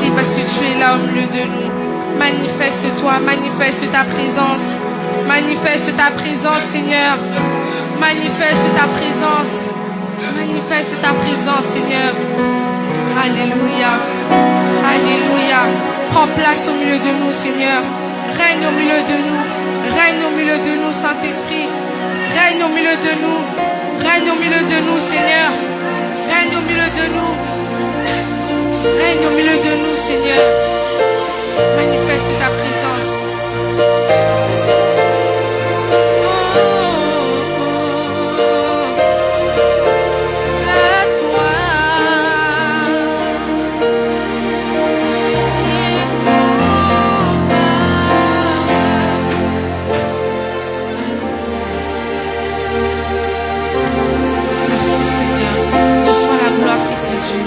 Merci parce que tu es là au milieu de nous. Manifeste-toi, manifeste ta présence. Manifeste ta présence, Seigneur. Manifeste ta présence. Manifeste ta présence, Seigneur. Alléluia. Alléluia. Prends place au milieu de nous, Seigneur. Règne au milieu de nous. Règne au milieu de nous, Saint-Esprit. Règne au milieu de nous. Règne au milieu de nous, Seigneur. Règne au milieu de nous. Règne au milieu de nous, Seigneur. Manifeste ta présence. Merci Seigneur. Reçois la gloire qui t'est due.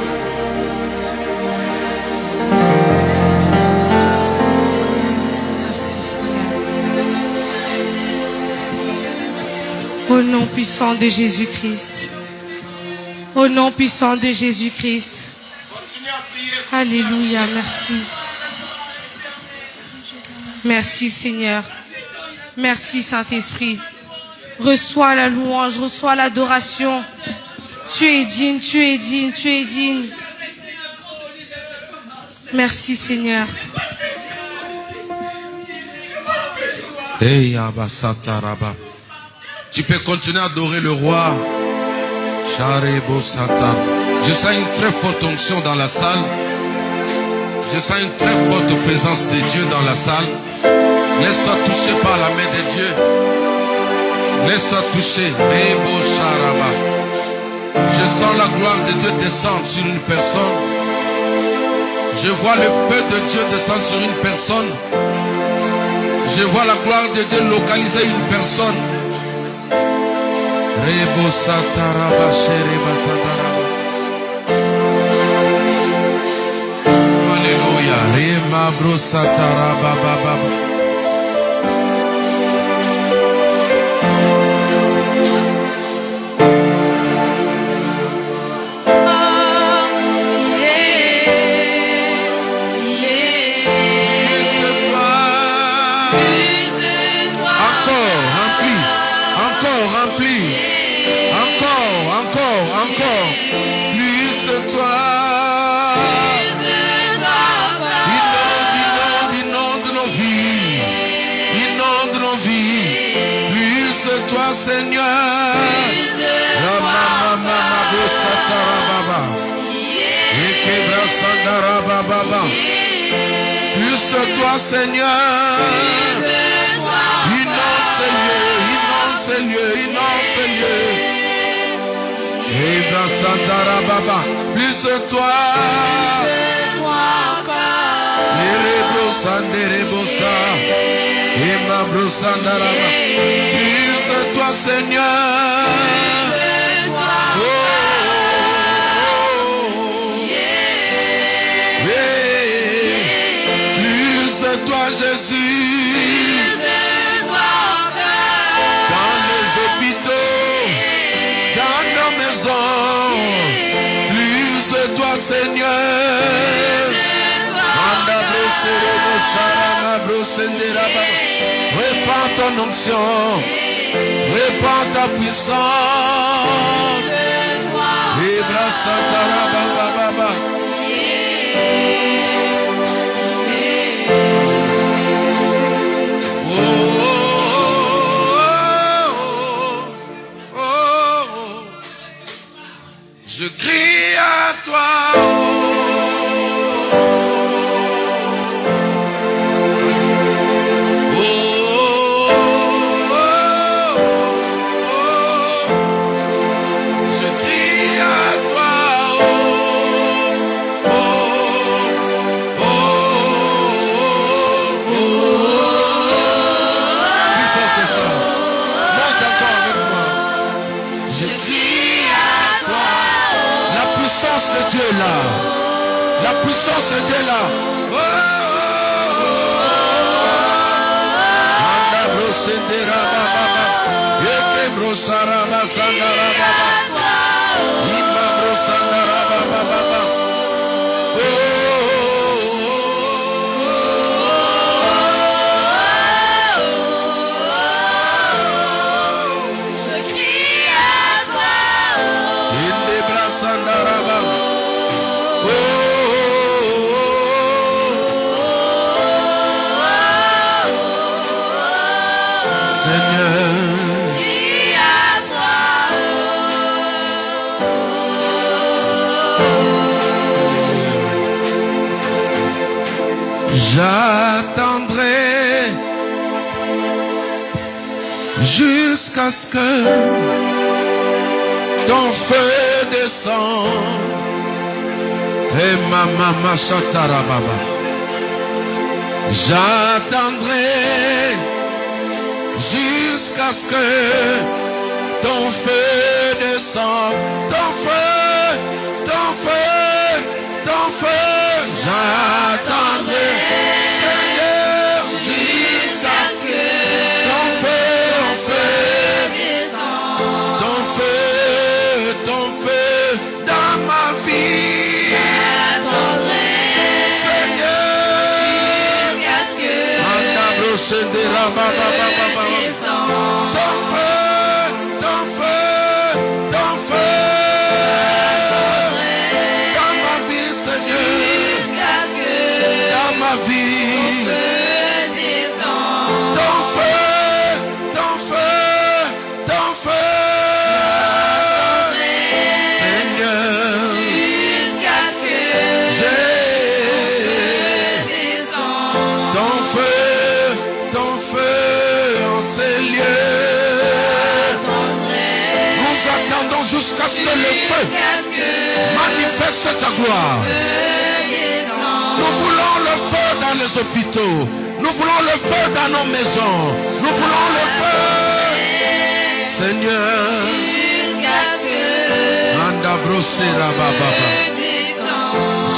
Au nom puissant de Jésus-Christ. Au nom puissant de Jésus-Christ. Alléluia, merci. Merci Seigneur. Merci Saint-Esprit. Reçois la louange, reçois l'adoration. Tu es digne, tu es digne, tu es digne. Merci Seigneur. Hey, Abasataraba. Tu peux continuer à adorer le roi. Je sens une très forte onction dans la salle. Je sens une très forte présence de Dieu dans la salle. Laisse-toi toucher par la main de Dieu. Laisse-toi toucher. Je sens la gloire de Dieu descendre sur une personne. Je vois le feu de Dieu descendre sur une personne. Je vois la gloire de Dieu localiser une personne. Alléluia. Seigneur, plus de toi Seigneur, inonde ces lieux, inonde ces lieux, inonde ces lieux. Plus de toi, plus de toi Seigneur. Plus de toi Jésus. Dans les hôpitaux, dans nos maisons. Plus de toi Seigneur. Répands ton onction, répands ta puissance. Je crie à toi. Dieu là, la puissance de Dieu là. J'attendrai jusqu'à ce que ton feu descende. Et maman chantara baba. J'attendrai jusqu'à ce que ton feu descende. Ton feu, ton feu, ton feu. J'attendrai, Seigneur, jusqu'à ce que ton feu descende. Ton feu dans ma vie. J'attendrai, Seigneur, jusqu'à ce que ton feu, ton feu, ton feu dans ma vie, Seigneur, dans ma vie. Ton feu, ton feu, ton feu, Seigneur, ton feu en ces lieux. Nous attendons jusqu'à ce que le feu manifeste ta gloire. Nous voulons le feu dans les hôpitaux. Nous voulons le feu dans nos maisons. Nous voulons le feu, Seigneur.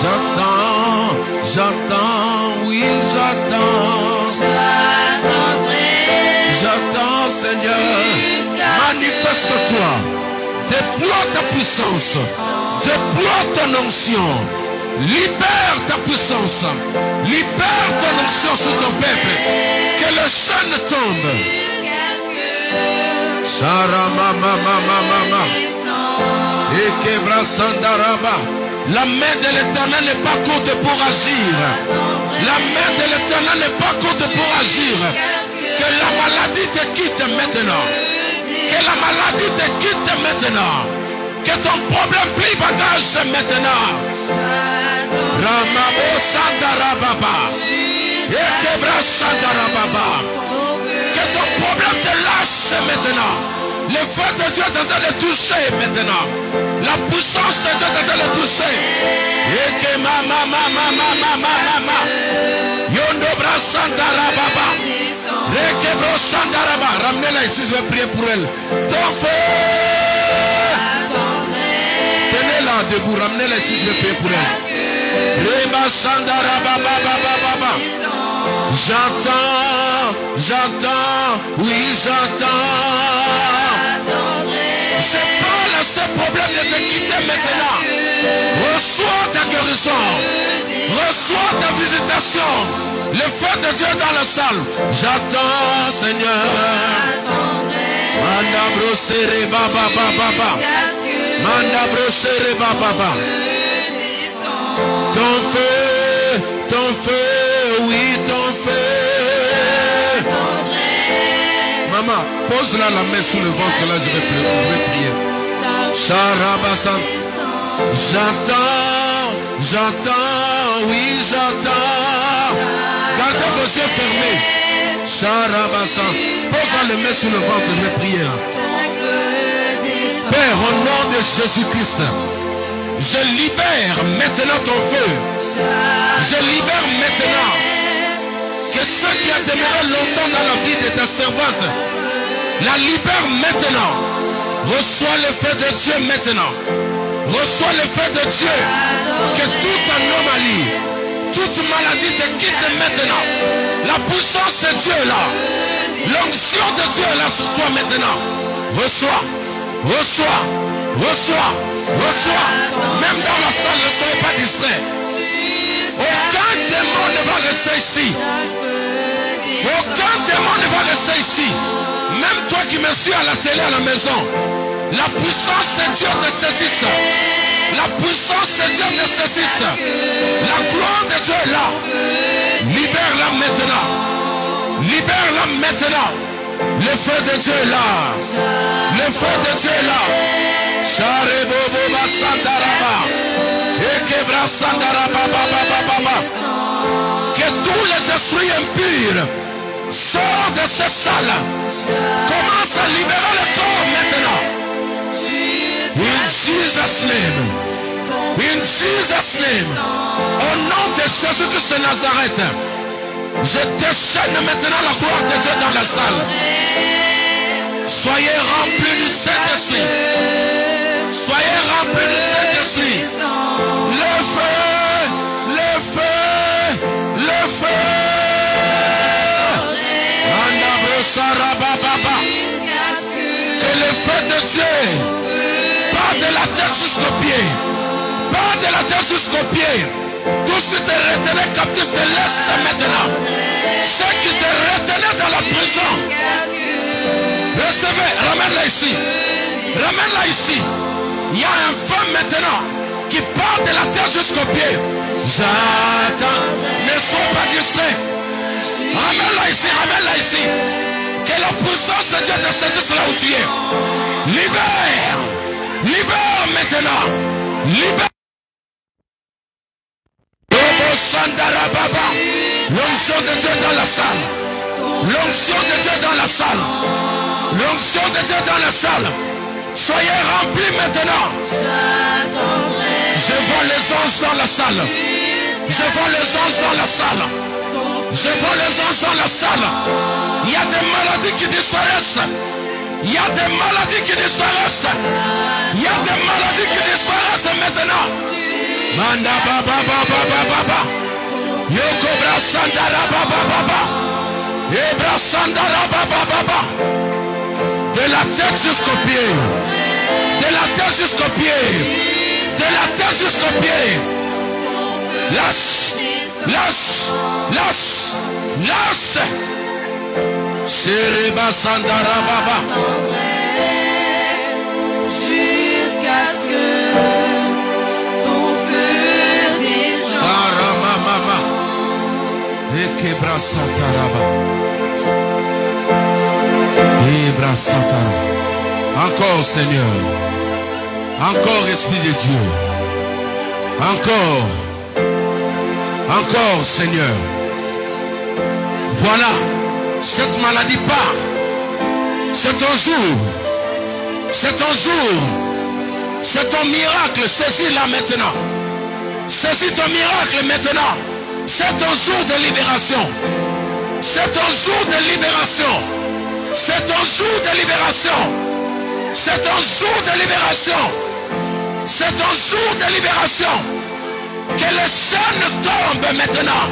J'attends, j'attends, oui j'attends. J'attends, Seigneur. Manifeste-toi. Déploie ta puissance. Déploie ton onction. Libère ta puissance. Libère ton onction sur ton peuple. Que le chaîne tombe. Sharamamamamama. Ekebrasandaraba. La main de l'Éternel n'est pas courte pour agir. La main de l'Éternel n'est pas courte pour agir. Que la maladie te quitte maintenant. Que la maladie te quitte maintenant. Que ton problème plie bagage maintenant. Ramabo Sandarababa. Ekebra Sandarababa. Que ton problème te lâche maintenant. Le feu de Dieu est en train de toucher maintenant. La puissance de Dieu est en train de toucher. Eke mama mama mama mama. Yondo bra Sandarababa. Rekebro Sandaraba. Ramenez-la ici, je vais prier pour elle. Ton feu. Tenez-la debout, ramenez-la ici, je vais prier pour elle. Reba Sandarababa. J'entends, j'entends, oui j'entends. Je parle à ce problème de te quitter maintenant. Reçois ta guérison. Reçois ta visitation. Le feu de Dieu dans la salle. J'attends, Seigneur. Manda brossere baba baba. Manda brossere baba. Ton feu, oui ton feu. Maman, pose-la la main sous le ventre, là je vais prier. Sharabasan. J'entends, oui j'entends. Gardez vos yeux fermés. Sharabasan. Pose-la la main sous le ventre, je vais prier là. Père, au nom de Jésus-Christ, je libère maintenant ton feu. Je libère maintenant que ce qui a demeuré longtemps dans la vie de ta servante, la libère maintenant. Reçois le feu de Dieu maintenant. Reçois le feu de Dieu. Que toute anomalie, toute maladie te quitte maintenant. La puissance de Dieu est là. L'onction de Dieu est là sur toi maintenant. Reçois, reçois, reçois, reçois. Même dans la salle, ne soyez pas distrait. Aucun démon ne va rester ici. Aucun démon ne va rester ici. Même toi qui me suis à la télé à la maison, la puissance de Dieu te saisisse. La puissance de Dieu te saisisse. La gloire de Dieu est là. Libère-la maintenant. Libère-la maintenant. Le feu de Dieu est là. Le feu de Dieu est là. Charebobo Sandaraba. Ekebra Sandaraba. Que tous les esprits impurs, sors de cette salle. Commence à libérer le corps maintenant. In Jesus' name. In Jesus' name. Au nom de Jésus-Christ de Nazareth, je déchaîne maintenant la gloire de Dieu dans la salle. Soyez remplis du Saint-Esprit. Soyez remplis du Saint-Esprit. Le feu, le feu, le feu. Que le feu de Dieu part de la tête jusqu'au pied. Part de la tête jusqu'au pied. Tout ce qui te retenait captif te laisse maintenant. Ceux qui te retenaient dans la prison, recevez, ramène-la ici. Ramène-la ici. Il y a un feu maintenant qui part de la tête jusqu'au pied. J'attends. Ne sois pas distrait. Ramène-la ici, ramène-la ici. Que la puissance de Dieu te saisisse là où tu es. Libère. Libère maintenant. Libère. L'onction de Dieu dans la salle. L'onction de Dieu dans la salle. L'onction de Dieu dans la salle. Soyez remplis maintenant. Je vois les anges dans la salle. Je vois les anges dans la salle. Je vois les anges dans la salle. Il y a des maladies qui disparaissent. Il y a des maladies qui disparaissent. Il y a des maladies qui disparaissent maintenant. Manda baba baba baba. Yoko brasandara baba baba. Ebra sandara baba baba. De la tête jusqu'au pied. De la tête jusqu'au pied. De la tête jusqu'au pied. Lâche. Lâche. Lâche. Lâche. Sheriba sandara baba. Jusqu'à ce que ton feu descende. Sarama mama. Ekebra santaraba. Ebra santara. Encore Seigneur. Encore Esprit de Dieu. Encore. Encore Seigneur. Voilà. Cette maladie part. C'est ton jour. C'est ton jour. C'est ton miracle. Saisis-la maintenant. Saisis ton miracle maintenant. C'est ton jour de libération. C'est ton jour de libération. C'est ton jour de libération. C'est ton jour de libération. C'est ton jour de libération. Que les chaînes tombent maintenant.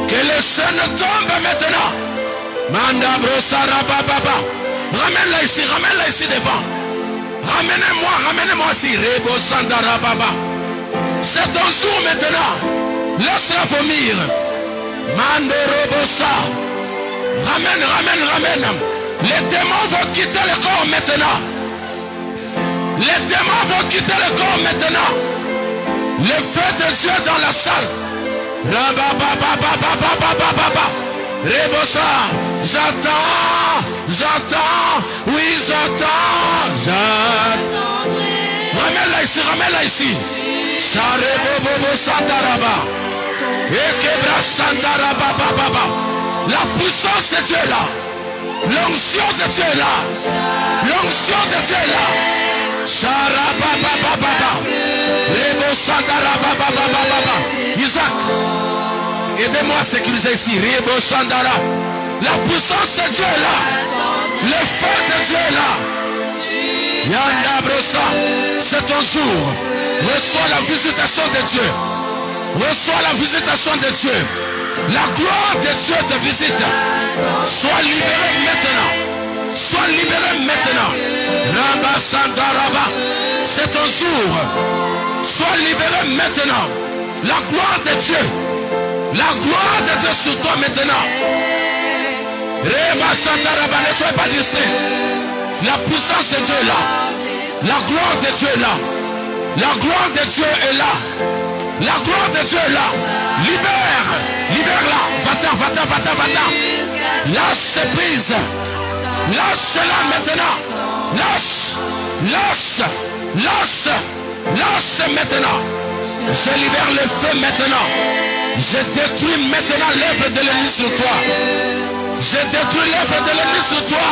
Que les chaînes tombent maintenant. Manda brosara baba. Ramène-la ici devant. Ramenez-moi ici. Rebo sandara baba. C'est ton jour maintenant. Laisse-la vomir. Mando robosa. Ramène. Les démons vont quitter le corps maintenant. Les démons vont quitter le corps maintenant. Le feu de Dieu dans la salle. Rebosa. J'attends. Oui, j'attends. Ramène-la ici. Charebobo sandaraba. Ekebra sandaraba baba. La puissance de Dieu est là. L'onction de Dieu est là. L'onction de Dieu est là. Charababa baba. Rebo sandaraba baba. Isaac, aidez-moi à sécuriser ici. Rebo sandara. La puissance de Dieu est là. Le feu de Dieu est là. Yanda brosa. C'est ton jour. Reçois la visitation de Dieu. Reçois la visitation de Dieu. La gloire de Dieu te visite. Sois libéré maintenant. Sois libéré maintenant. Ramba Sandaraba. C'est ton jour. Sois libéré maintenant. La gloire de Dieu. La gloire de Dieu sur toi maintenant. Reba Sandaraba. Ne sois pas distrait. La puissance de Dieu est là. La gloire de Dieu est là. La gloire de Dieu est là. La gloire de Dieu est là. Libère-la. Va-t'en. Lâche prise. Lâche-la maintenant. Lâche maintenant. Je libère le feu maintenant. Je détruis maintenant l'œuvre de l'ennemi sur toi. Je détruis l'œuvre de l'ennemi sur toi.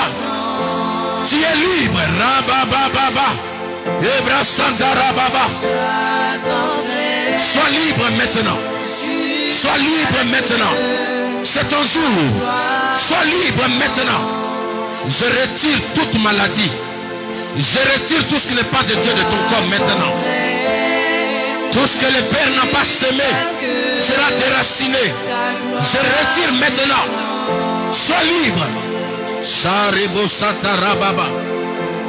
Tu es libre. Rabababa. Ebra Santa Rababa. Sois libre maintenant. Sois libre maintenant. C'est ton jour. Sois libre maintenant. Je retire toute maladie. Je retire tout ce qui n'est pas de Dieu de ton corps maintenant. Tout ce que le Père n'a pas semé sera déraciné. Je retire maintenant. Sois libre. Sharibo Satarababa.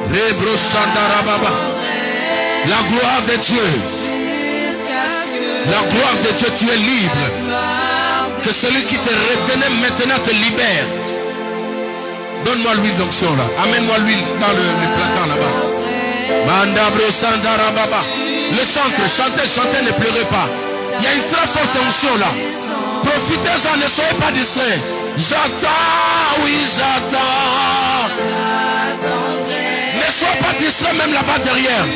Rebro Sandarababa. La gloire de Dieu. La gloire de Dieu, tu es libre. Que celui qui te retenait maintenant te libère. Donne-moi l'huile d'onction là. Amène-moi l'huile dans le placard là-bas. Mandabro Sandarababa. Le chantre, chantez, ne pleurez pas. Il y a une très forte onction là. Profitez-en, ne soyez pas distraits. J'attends, oui j'attends. Ne sois pas distrait même là-bas derrière.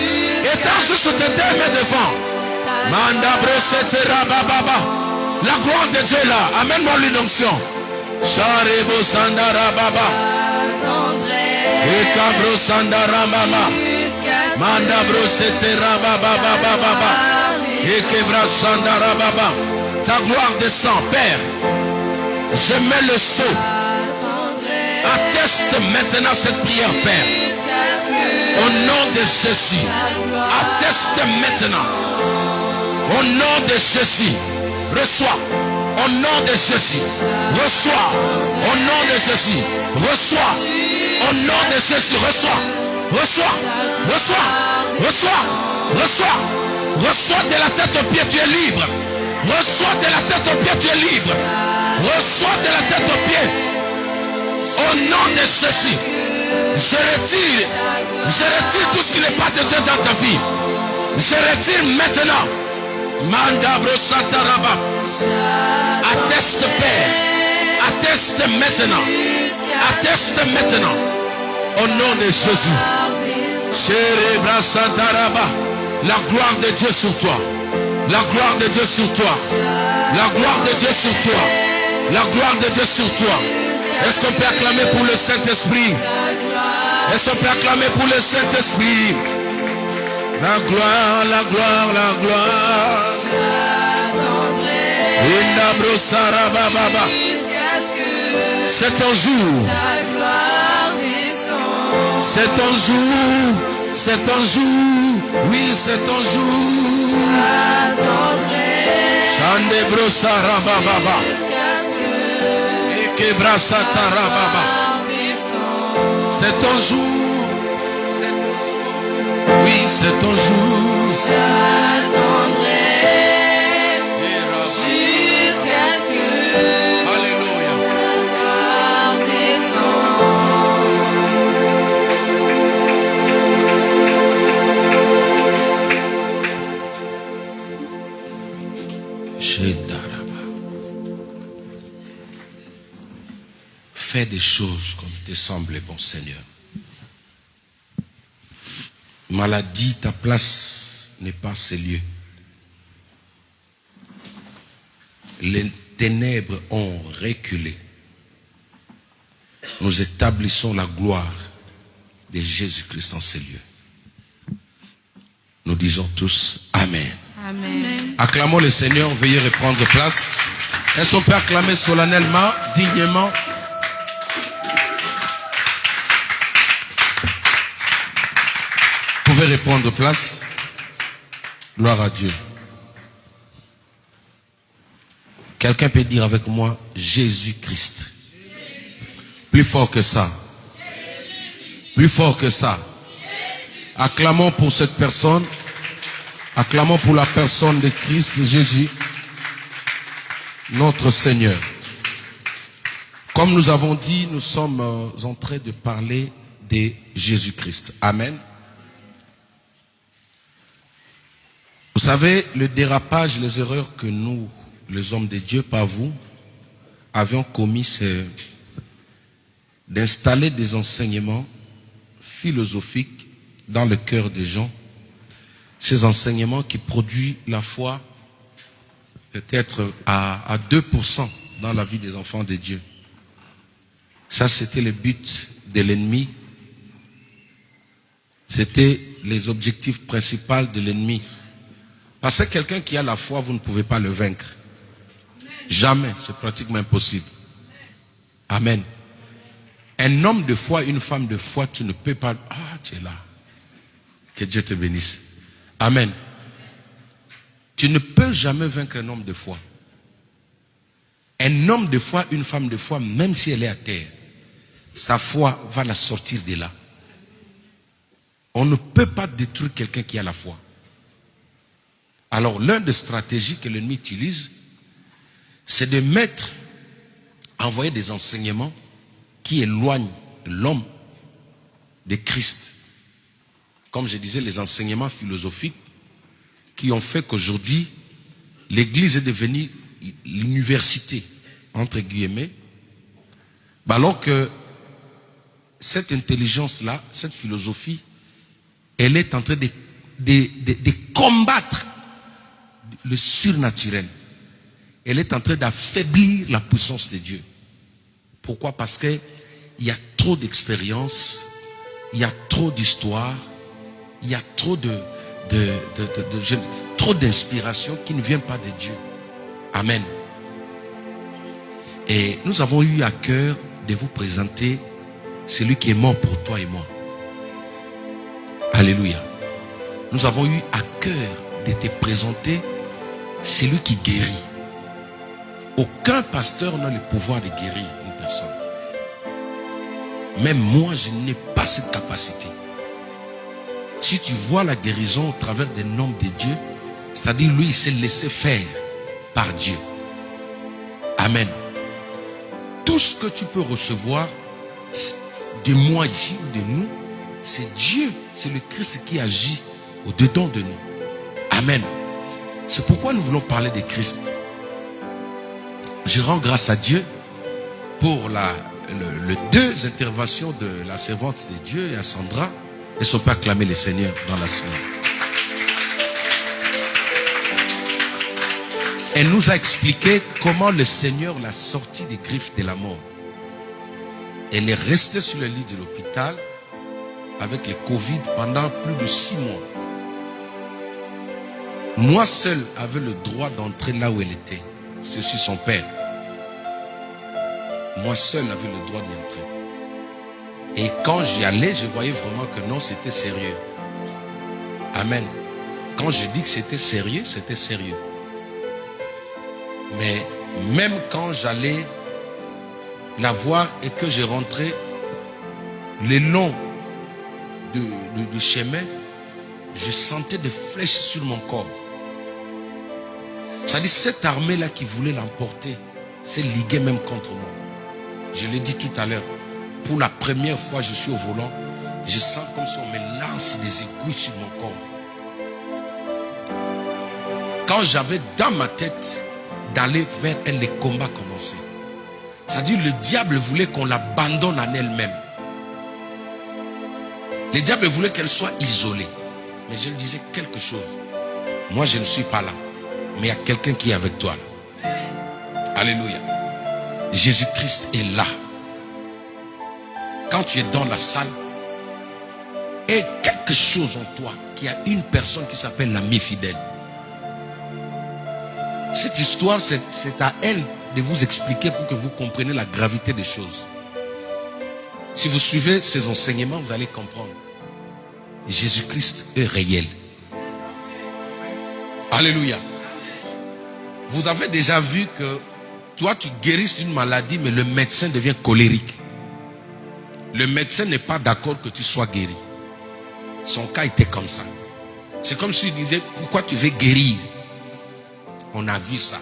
Étends juste tes deux mains devant. Mandabro Sandarababa. La gloire de Dieu là. Amène-moi l'huile d'onction. Sharebo Sandarababa. Ekabro Sandarababa. Mandabro Seterababa. Ekebra Sandarababa. Ta gloire descend, Père. Je mets le sceau. Atteste maintenant cette prière, Père. Au nom de Jésus. Atteste maintenant. Au nom de Jésus. Reçois. Au nom de Jésus. Reçois. Au nom de Jésus. Reçois. Au nom de Jésus. Reçois. Reçois. Reçois. Reçois. Reçois. Reçois de la tête aux pieds, tu es libre. Reçois de la tête aux pieds, tu es libre. Reçois de la tête aux pieds. Au nom de Jésus. Je retire tout ce qui n'est pas de Dieu dans ta vie. Je retire maintenant. Mandabro Santaraba. Atteste, Père. Atteste maintenant. Atteste maintenant. Au nom de Jésus. Chérebra Santaraba. La gloire de Dieu sur toi. La gloire de Dieu sur toi. La gloire de Dieu sur toi. La gloire de Dieu sur toi. Est-ce qu'on peut acclamer pour le Saint-Esprit? Est-ce qu'on peut acclamer pour le Saint-Esprit? La gloire, la gloire, la gloire. C'est ton jour. C'est ton jour. C'est ton jour. Oui, c'est ton jour. Chandebro Sarababa. Ekebra Satarababa. C'est ton jour. Oui, c'est ton jour. J'attendrai jusqu'à ce que Alléluia. la gloire descende. Fais des choses comme te semble bon, Seigneur. Maladie, ta place n'est pas ces lieux. Les ténèbres ont reculé. Nous établissons la gloire de Jésus-Christ en ces lieux. Nous disons tous Amen. Amen. Acclamons le Seigneur, veuillez reprendre place. Est-ce qu'on peut acclamer solennellement, dignement? Vous pouvez reprendre place. Gloire à Dieu. Quelqu'un peut dire avec moi Jésus-Christ. Plus fort que ça. Plus fort que ça. Acclamons pour cette personne. Acclamons pour la personne de Christ, de Jésus, notre Seigneur. Comme nous avons dit, nous sommes en train de parler de Jésus-Christ. Amen. Vous savez, le dérapage, les erreurs que nous, les hommes de Dieu, pas vous, avions commis, c'est d'installer des enseignements philosophiques dans le cœur des gens. Ces enseignements qui produisent la foi peut-être à 2% dans la vie des enfants de Dieu. Ça, c'était le but de l'ennemi. C'était les objectifs principaux de l'ennemi. Parce que quelqu'un qui a la foi, vous ne pouvez pas le vaincre. Jamais, c'est pratiquement impossible. Amen. Un homme de foi, une femme de foi, tu ne peux pas... Ah, tu es là. Que Dieu te bénisse. Amen. Tu ne peux jamais vaincre un homme de foi. Un homme de foi, une femme de foi, même si elle est à terre, sa foi va la sortir de là. On ne peut pas détruire quelqu'un qui a la foi. Alors, l'une des stratégies que l'ennemi utilise, c'est de envoyer des enseignements qui éloignent l'homme de Christ. Comme je disais, les enseignements philosophiques qui ont fait qu'aujourd'hui, l'Église est devenue l'université, entre guillemets, alors que cette intelligence-là, cette philosophie, elle est en train de combattre le surnaturel. Elle est en train d'affaiblir la puissance de Dieu. Pourquoi? Parce qu'il y a trop d'expérience, il y a trop d'histoire, il y a trop trop d'inspiration qui ne vient pas de Dieu. Amen. Et nous avons eu à cœur de vous présenter celui qui est mort pour toi et moi. Alléluia. Nous avons eu à cœur de te présenter celui qui guérit. Aucun pasteur n'a le pouvoir de guérir une personne. Même moi, je n'ai pas cette capacité. Si tu vois la guérison au travers d'un homme de Dieu, c'est-à-dire lui, il s'est laissé faire par Dieu. Amen. Tout ce que tu peux recevoir de moi ici ou de nous, c'est Dieu, c'est le Christ qui agit au-dedans de nous. Amen. C'est pourquoi nous voulons parler de Christ. Je rends grâce à Dieu pour les deux interventions de la servante de Dieu et à Sandra. Elles sont pas acclamer le Seigneur dans la semaine. Elle nous a expliqué comment le Seigneur l'a sorti des griffes de la mort. Elle est restée sur le lit de l'hôpital avec le Covid pendant plus de 6 mois. Moi seul avais le droit d'entrer là où elle était. Je suis son père. Moi seul avais le droit d'y entrer. Et quand j'y allais, je voyais vraiment que non, c'était sérieux. Amen. Quand je dis que c'était sérieux, c'était sérieux. Mais même quand j'allais la voir et que je rentrais le long du chemin, je sentais des flèches sur mon corps. C'est-à-dire cette armée-là qui voulait l'emporter s'est liguée même contre moi. Je l'ai dit tout à l'heure. Pour la première fois, je suis au volant. Je sens comme si on me lance des aiguilles sur mon corps. Quand j'avais dans ma tête d'aller vers elle, les combats commençaient. C'est-à-dire le diable voulait qu'on l'abandonne en elle-même. Le diable voulait qu'elle soit isolée. Mais je lui disais quelque chose. Moi, je ne suis pas là. Mais il y a quelqu'un qui est avec toi là. Alléluia. Jésus-Christ est là. Quand tu es dans la salle, et quelque chose en toi, qu'il y a une personne qui s'appelle l'ami fidèle. Cette histoire, c'est à elle de vous expliquer pour que vous compreniez la gravité des choses. Si vous suivez ces enseignements, vous allez comprendre. Jésus-Christ est réel. Alléluia. Vous avez déjà vu que toi, tu guérisses d'une maladie, mais le médecin devient colérique. Le médecin n'est pas d'accord que tu sois guéri. Son cas était comme ça. C'est comme s'il disait, pourquoi tu veux guérir? On a vu ça.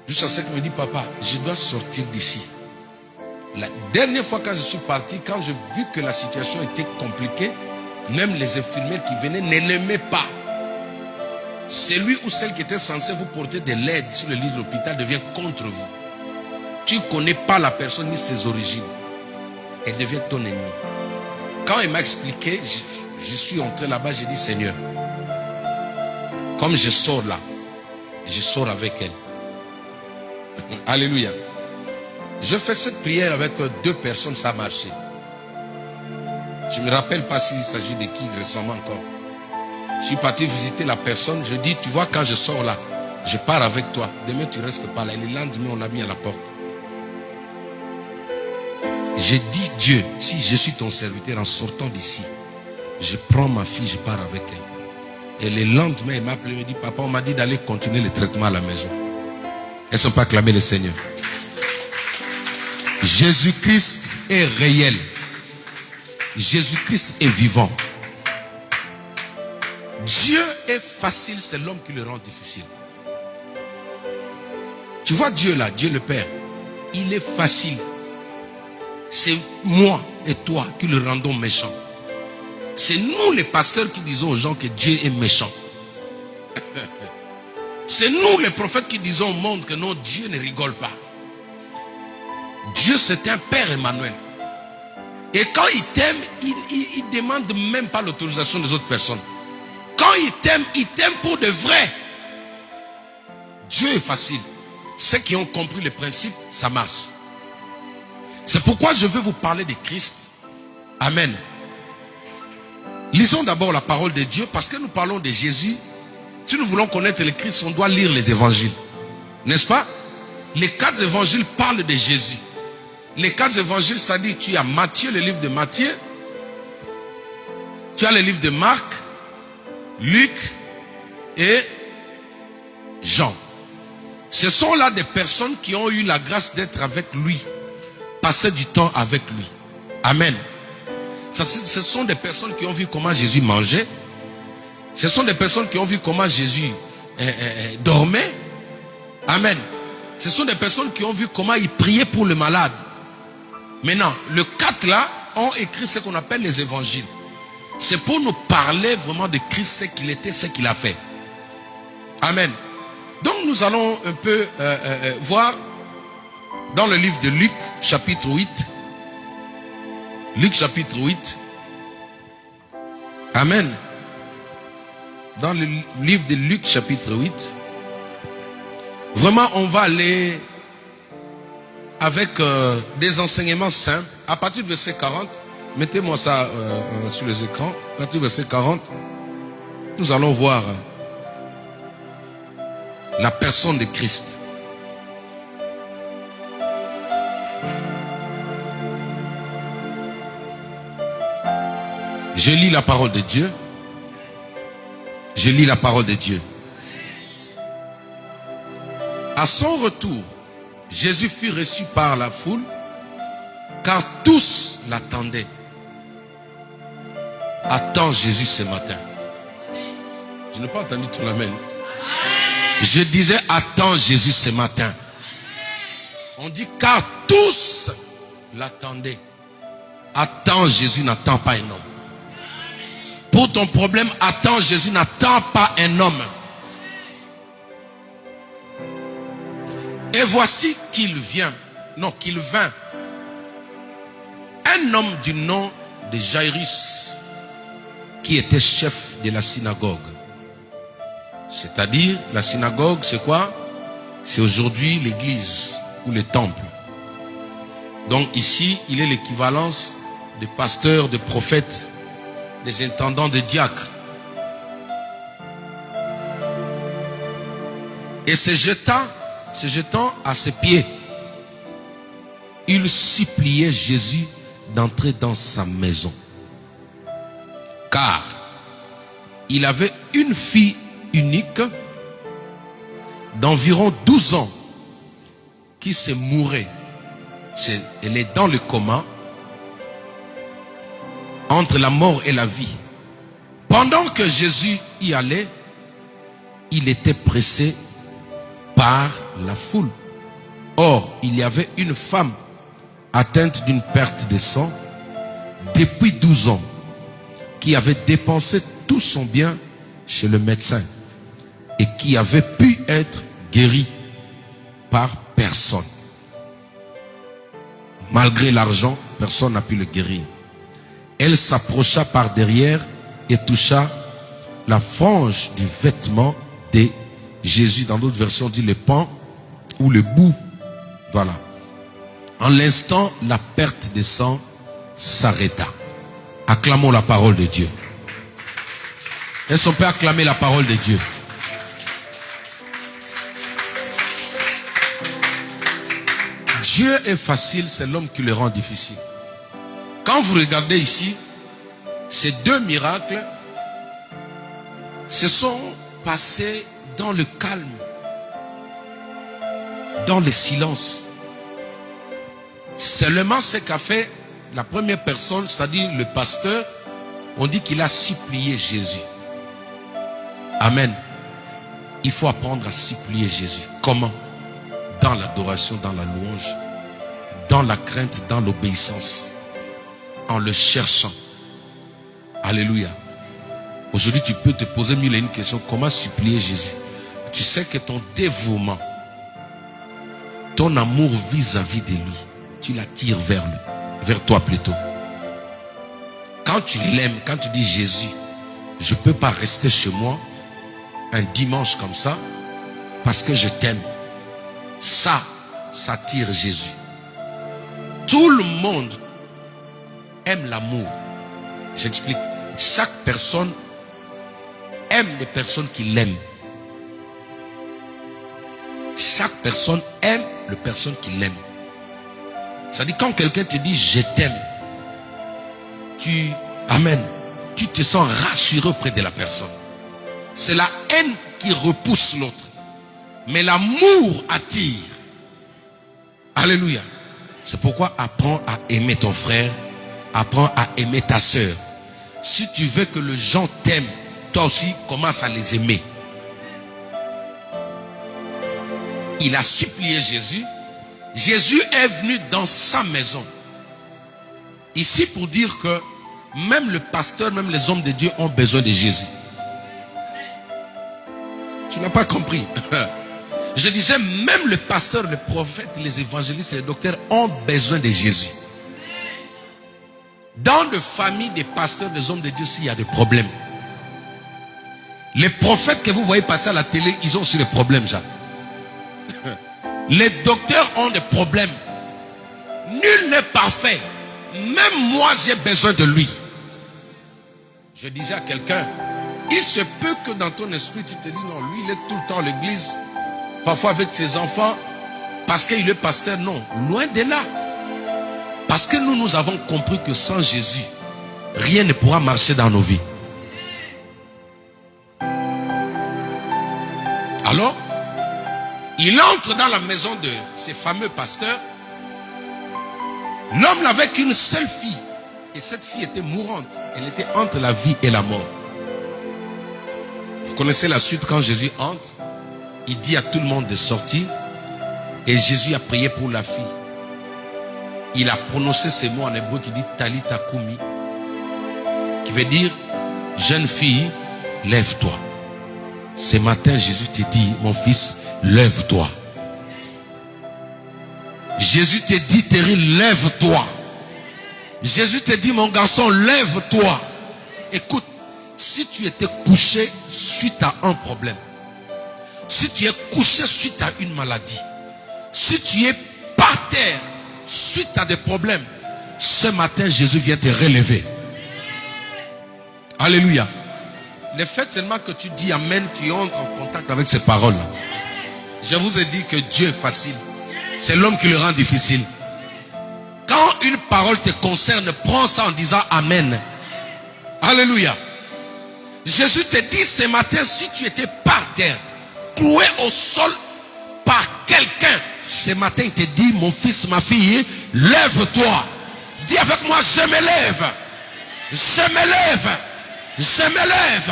Jusqu'à ce qu'il me dit, papa, je dois sortir d'ici. La dernière fois quand je suis parti, quand j'ai vu que la situation était compliquée, même les infirmières qui venaient ne l'aimaient pas. Celui ou celle qui était censé vous porter de l'aide sur le lit de l'hôpital devient contre vous. Tu ne connais pas la personne ni ses origines. Elle devient ton ennemi. Quand il m'a expliqué, je suis entré là-bas, j'ai dit, Seigneur, comme je sors là, je sors avec elle. Alléluia. Je fais cette prière avec 2 personnes, ça a marché. Je ne me rappelle pas s'il s'agit de qui récemment encore. Je suis parti visiter la personne, je dis, tu vois, quand je sors là, je pars avec toi. Demain, tu ne restes pas là. Et le lendemain, on l'a mis à la porte. J'ai dit, Dieu, si je suis ton serviteur en sortant d'ici, je prends ma fille, je pars avec elle. Et le lendemain, il m'a appelé, il me dit, papa, on m'a dit d'aller continuer le traitement à la maison. Est-ce qu'on peut acclamer le Seigneur? Jésus-Christ est réel. Jésus-Christ est vivant. Dieu est facile, c'est l'homme qui le rend difficile. Tu vois Dieu là, Dieu le Père, il est facile. C'est moi et toi qui le rendons méchant. C'est nous les pasteurs qui disons aux gens que Dieu est méchant. C'est nous les prophètes qui disons au monde que non, Dieu ne rigole pas. Dieu c'est un Père Emmanuel. Et quand il t'aime, il ne demande même pas l'autorisation des autres personnes. Quand il t'aime pour de vrai. Dieu est facile. Ceux qui ont compris le principe, ça marche. C'est pourquoi je veux vous parler de Christ. Amen. Lisons d'abord la parole de Dieu, parce que nous parlons de Jésus. Si nous voulons connaître le Christ, on doit lire les évangiles. N'est-ce pas? Les 4 évangiles parlent de Jésus. Les 4 évangiles, ça dit, tu as Matthieu, le livre de Matthieu. Tu as le livre de Marc, Luc et Jean. Ce sont là des personnes qui ont eu la grâce d'être avec lui, passer du temps avec lui. Amen. Ce sont des personnes qui ont vu comment Jésus mangeait. Ce sont des personnes qui ont vu comment Jésus dormait. Amen. Ce sont des personnes qui ont vu comment il priait pour le malade. Maintenant, le 4 là ont écrit ce qu'on appelle les évangiles. C'est pour nous parler vraiment de Christ, ce qu'il était, ce qu'il a fait. Amen. Donc nous allons un peu voir dans le livre de Luc, chapitre 8. Luc, chapitre 8. Amen. Dans le livre de Luc, chapitre 8. Vraiment, on va aller avec des enseignements simples. À partir du verset 40, mettez-moi ça sur les écrans. À partir du verset 40, nous allons voir la personne de Christ. Je lis la parole de Dieu. Je lis la parole de Dieu. À son retour, Jésus fut reçu par la foule, car tous l'attendaient. Attends Jésus ce matin. Je n'ai pas entendu ton amen. Je disais, attends Jésus ce matin. On dit, car tous l'attendaient. Attends Jésus, n'attends pas un homme. Pour ton problème, attends Jésus, n'attends pas un homme. Et voici qu'il vient. Non, qu'il vint. Un homme du nom de Jairus, qui était chef de la synagogue. C'est-à-dire, la synagogue, c'est quoi? C'est aujourd'hui l'église ou le temple. Donc ici, il est l'équivalence des pasteurs, des prophètes, des intendants, des diacres. Et se jetant à ses pieds, il suppliait Jésus d'entrer dans sa maison. Car il avait une fille unique d'environ 12 ans qui se mourait. Elle est dans le coma, entre la mort et la vie. Pendant que Jésus y allait, il était pressé par la foule. Or, il y avait une femme atteinte d'une perte de sang depuis 12 ans, qui avait dépensé tout son bien chez le médecin et qui avait pu être guérie par personne. Malgré l'argent, personne n'a pu le guérir. Elle s'approcha par derrière et toucha la frange du vêtement de Jésus, dans d'autres versions, dit le pan ou le bout. Voilà. En l'instant, la perte de sang s'arrêta. Acclamons la parole de Dieu. Est-ce qu'on peut acclamer la parole de Dieu? Dieu est facile, c'est l'homme qui le rend difficile. Quand vous regardez ici, ces deux miracles se sont passés dans le calme, dans le silence. Seulement ce qu'a fait la première personne, c'est-à-dire le pasteur, on dit qu'il a supplié Jésus. Amen. Il faut apprendre à supplier Jésus. Comment? Dans l'adoration, dans la louange, dans la crainte, dans l'obéissance, en le cherchant. Alléluia. Aujourd'hui, tu peux te poser mille et une questions. Comment supplier Jésus? Tu sais que ton dévouement, ton amour vis-à-vis de lui, tu l'attires vers lui, vers toi plutôt. Quand tu l'aimes, quand tu dis Jésus, je ne peux pas rester chez moi un dimanche comme ça parce que je t'aime. Ça attire Jésus. Tout le monde aime l'amour. J'explique. Chaque personne aime les personnes qui l'aiment. Chaque personne aime les personnes qui l'aiment. C'est-à-dire quand quelqu'un te dit je t'aime, amen, tu te sens rassuré auprès de la personne. C'est la haine qui repousse l'autre. Mais l'amour attire. Alléluia. C'est pourquoi apprends à aimer ton frère. Apprends à aimer ta sœur. Si tu veux que les gens t'aiment, toi aussi commence à les aimer. Il a supplié Jésus. Jésus est venu dans sa maison. Ici pour dire que même le pasteur, même les hommes de Dieu ont besoin de Jésus. Tu n'as pas compris. Je disais, même le pasteur, le prophète, les évangélistes et les docteurs ont besoin de Jésus. Dans les familles des pasteurs, des hommes de Dieu, s'il y a des problèmes. Les prophètes que vous voyez passer à la télé, ils ont aussi des problèmes, Jacques. Les docteurs ont des problèmes. Nul n'est parfait. Même moi, j'ai besoin de lui. Je disais à quelqu'un, il se peut que dans ton esprit, tu te dis, non, lui, il est tout le temps à l'église. Parfois avec ses enfants, parce qu'il est pasteur. Non, loin de là. Parce que nous avons compris que sans Jésus, rien ne pourra marcher dans nos vies. Alors, il entre dans la maison de ces fameux pasteurs. L'homme n'avait qu'une seule fille. Et cette fille était mourante. Elle était entre la vie et la mort. Vous connaissez la suite quand Jésus entre. Il dit à tout le monde de sortir. Et Jésus a prié pour la fille. Il a prononcé ces mots en hébreu qui dit Talita Kumi. Qui veut dire jeune fille, lève-toi. Ce matin, Jésus te dit, mon fils, lève-toi. Jésus te dit, Terry, lève-toi. Jésus te dit, mon garçon, lève-toi. Écoute, si tu étais couché suite à un problème, si tu es couché suite à une maladie, si tu es par terre suite à des problèmes, ce matin, Jésus vient te relever. Alléluia. Le fait seulement que tu dis Amen, tu entres en contact avec ces paroles-là. Je vous ai dit que Dieu est facile. C'est l'homme qui le rend difficile. Quand une parole te concerne, prends ça en disant Amen. Alléluia. Jésus te dit ce matin, si tu étais par terre, cloué au sol par quelqu'un, ce matin il te dit, mon fils, ma fille, lève-toi. Dis avec moi, je me lève. Je me lève. Je me lève.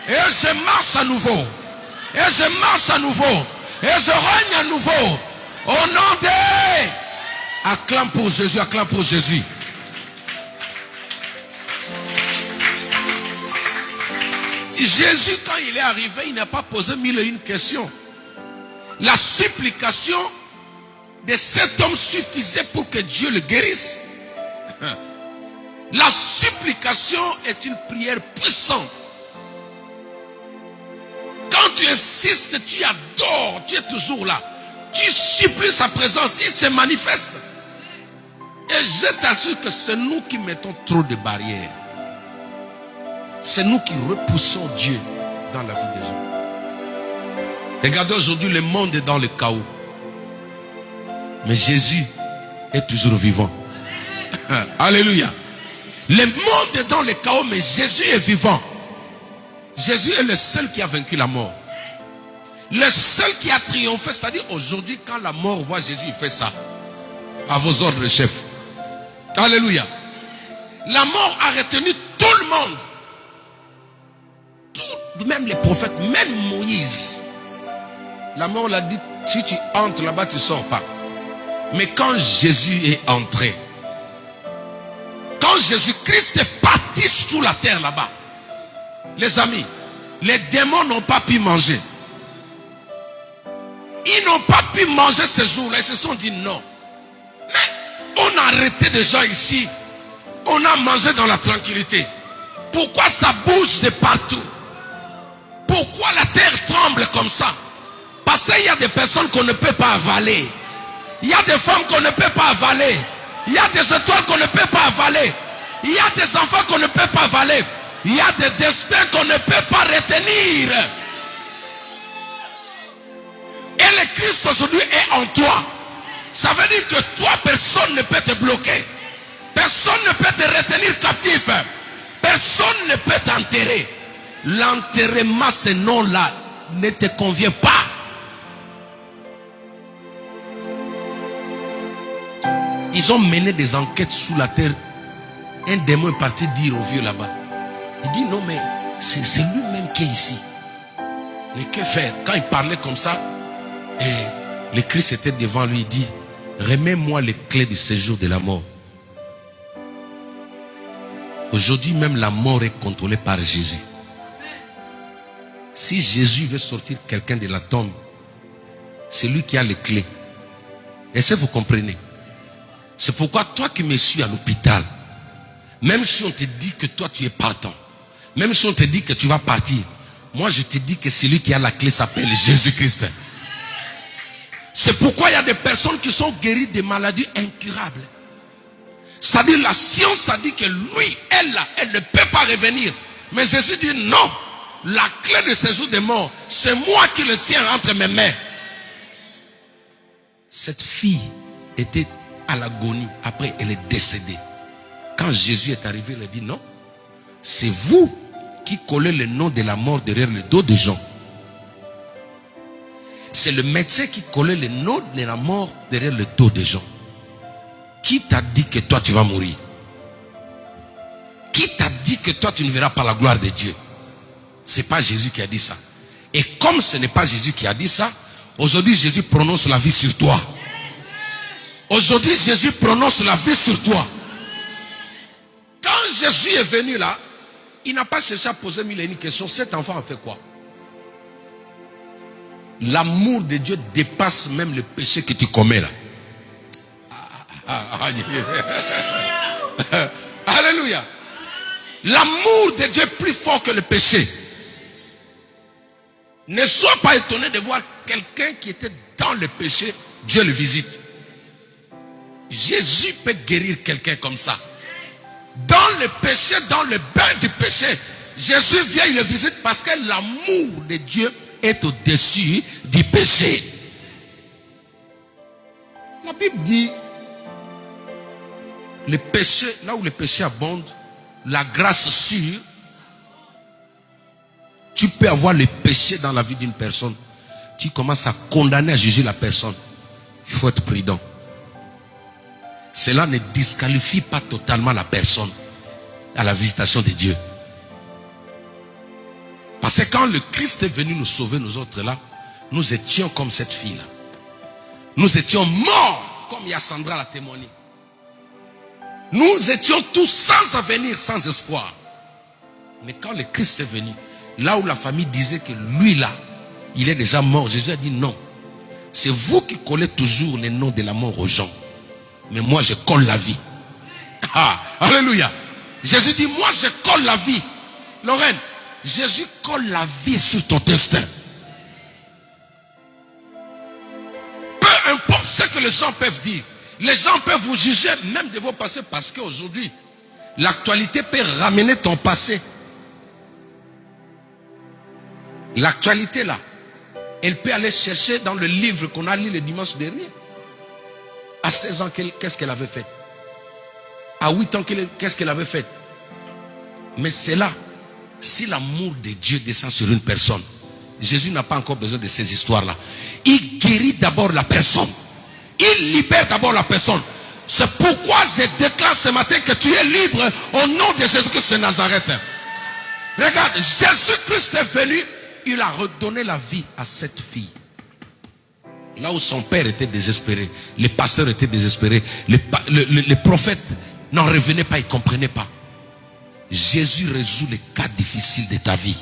Et je marche à nouveau. Et je marche à nouveau. Et je règne à nouveau. Au nom de... Acclame pour Jésus, acclame pour Jésus. Jésus, quand il est arrivé, il n'a pas posé mille et une questions. La supplication de cet homme suffisait pour que Dieu le guérisse. La supplication est une prière puissante. Quand tu insistes, tu adores, tu es toujours là. Tu supplies sa présence, il se manifeste. Et je t'assure que c'est nous qui mettons trop de barrières. C'est nous qui repoussons Dieu dans la vie des gens. Regardez aujourd'hui, le monde est dans le chaos. Mais Jésus est toujours vivant. Alléluia. Le monde est dans le chaos, mais Jésus est vivant. Jésus est le seul qui a vaincu la mort. Le seul qui a triomphé. C'est-à-dire aujourd'hui, quand la mort voit Jésus, il fait ça. À vos ordres, chef. Alléluia. La mort a retenu tout le monde. Tout, même les prophètes, même Moïse. La mort l'a dit, si tu entres là-bas, tu ne sors pas. Mais quand Jésus est entré, quand Jésus-Christ est parti sous la terre là-bas, les amis, les démons n'ont pas pu manger. Ils n'ont pas pu manger ce jour-là. Ils se sont dit non. Mais on a arrêté des gens ici. On a mangé dans la tranquillité. Pourquoi ça bouge de partout? Pourquoi la terre tremble comme ça? Parce qu'il y a des personnes qu'on ne peut pas avaler. Il y a des femmes qu'on ne peut pas avaler. Il y a des étoiles qu'on ne peut pas avaler. Il y a des enfants qu'on ne peut pas avaler. Il y a des destins qu'on ne peut pas retenir. Et le Christ aujourd'hui est en toi. Ça veut dire que toi, personne ne peut te bloquer. Personne ne peut te retenir captif. Personne ne peut t'enterrer. L'enterrement, ce nom-là, ne te convient pas. Ils ont mené des enquêtes sous la terre. Un démon est parti dire au vieux là-bas. Il dit non mais c'est lui-même qui est ici. Mais que faire? Quand il parlait comme ça, et le Christ était devant lui, il dit, remets-moi les clés du séjour de la mort. Aujourd'hui même la mort est contrôlée par Jésus. Si Jésus veut sortir quelqu'un de la tombe, c'est lui qui a les clés. Est-ce que vous comprenez? C'est pourquoi toi qui me suis à l'hôpital, même si on te dit que toi tu es partant, même si on te dit que tu vas partir, moi je te dis que celui qui a la clé s'appelle Jésus-Christ. C'est pourquoi il y a des personnes qui sont guéries de maladies incurables. C'est-à-dire la science a dit que lui, elle ne peut pas revenir. Mais Jésus dit non, la clé de séjour des morts, c'est moi qui le tiens entre mes mains. Cette fille était à l'agonie, après elle est décédée. Quand Jésus est arrivé, il a dit non, c'est vous qui collez le nom de la mort derrière le dos des gens. C'est le médecin qui collait le nom de la mort derrière le dos des gens. Qui t'a dit que toi tu vas mourir? Qui t'a dit que toi tu ne verras pas la gloire de Dieu? C'est pas Jésus qui a dit ça. Et comme ce n'est pas Jésus qui a dit ça, aujourd'hui Jésus prononce la vie sur toi. Aujourd'hui Jésus prononce la vie sur toi. Quand Jésus est venu là, il n'a pas cherché à poser mille et une questions. Cet enfant a fait quoi? L'amour de Dieu dépasse même le péché que tu commets là. Alléluia. L'amour de Dieu est plus fort que le péché. Ne sois pas étonné de voir quelqu'un qui était dans le péché, Dieu le visite. Jésus peut guérir quelqu'un comme ça. Dans le péché, dans le bain du péché, Jésus vient, il le visite parce que l'amour de Dieu est au-dessus du péché. La Bible dit, le péché, là où le péché abonde, la grâce sûre. Tu peux avoir le péché dans la vie d'une personne. Tu commences à condamner, à juger la personne. Il faut être prudent. Cela ne disqualifie pas totalement la personne à la visitation de Dieu. Parce que quand le Christ est venu nous sauver, nous autres là, nous étions comme cette fille-là. Nous étions morts, comme Yassandra l'a témoigné. Nous étions tous sans avenir, sans espoir. Mais quand le Christ est venu, là où la famille disait que lui là, il est déjà mort, Jésus a dit non. C'est vous qui collez toujours les noms de la mort aux gens. Mais moi je colle la vie. Ah, alléluia. Jésus dit moi je colle la vie. Lorraine, Jésus colle la vie sur ton destin. les gens peuvent dire. Les gens peuvent vous juger même de vos passés parce qu'aujourd'hui, l'actualité peut ramener ton passé. L'actualité là, elle peut aller chercher dans le livre qu'on a lu le dimanche dernier. À 16 ans, qu'est-ce qu'elle avait fait? À 8 ans, qu'est-ce qu'elle avait fait? Mais c'est là, si l'amour de Dieu descend sur une personne, Jésus n'a pas encore besoin de ces histoires-là. Il guérit d'abord la personne. Il libère d'abord la personne. C'est pourquoi je déclare ce matin que tu es libre au nom de Jésus-Christ de Nazareth. Regarde, Jésus-Christ est venu, il a redonné la vie à cette fille. Là où son père était désespéré, les pasteurs étaient désespérés, les prophètes n'en revenaient pas, ils ne comprenaient pas. Jésus résout les cas difficiles de ta vie.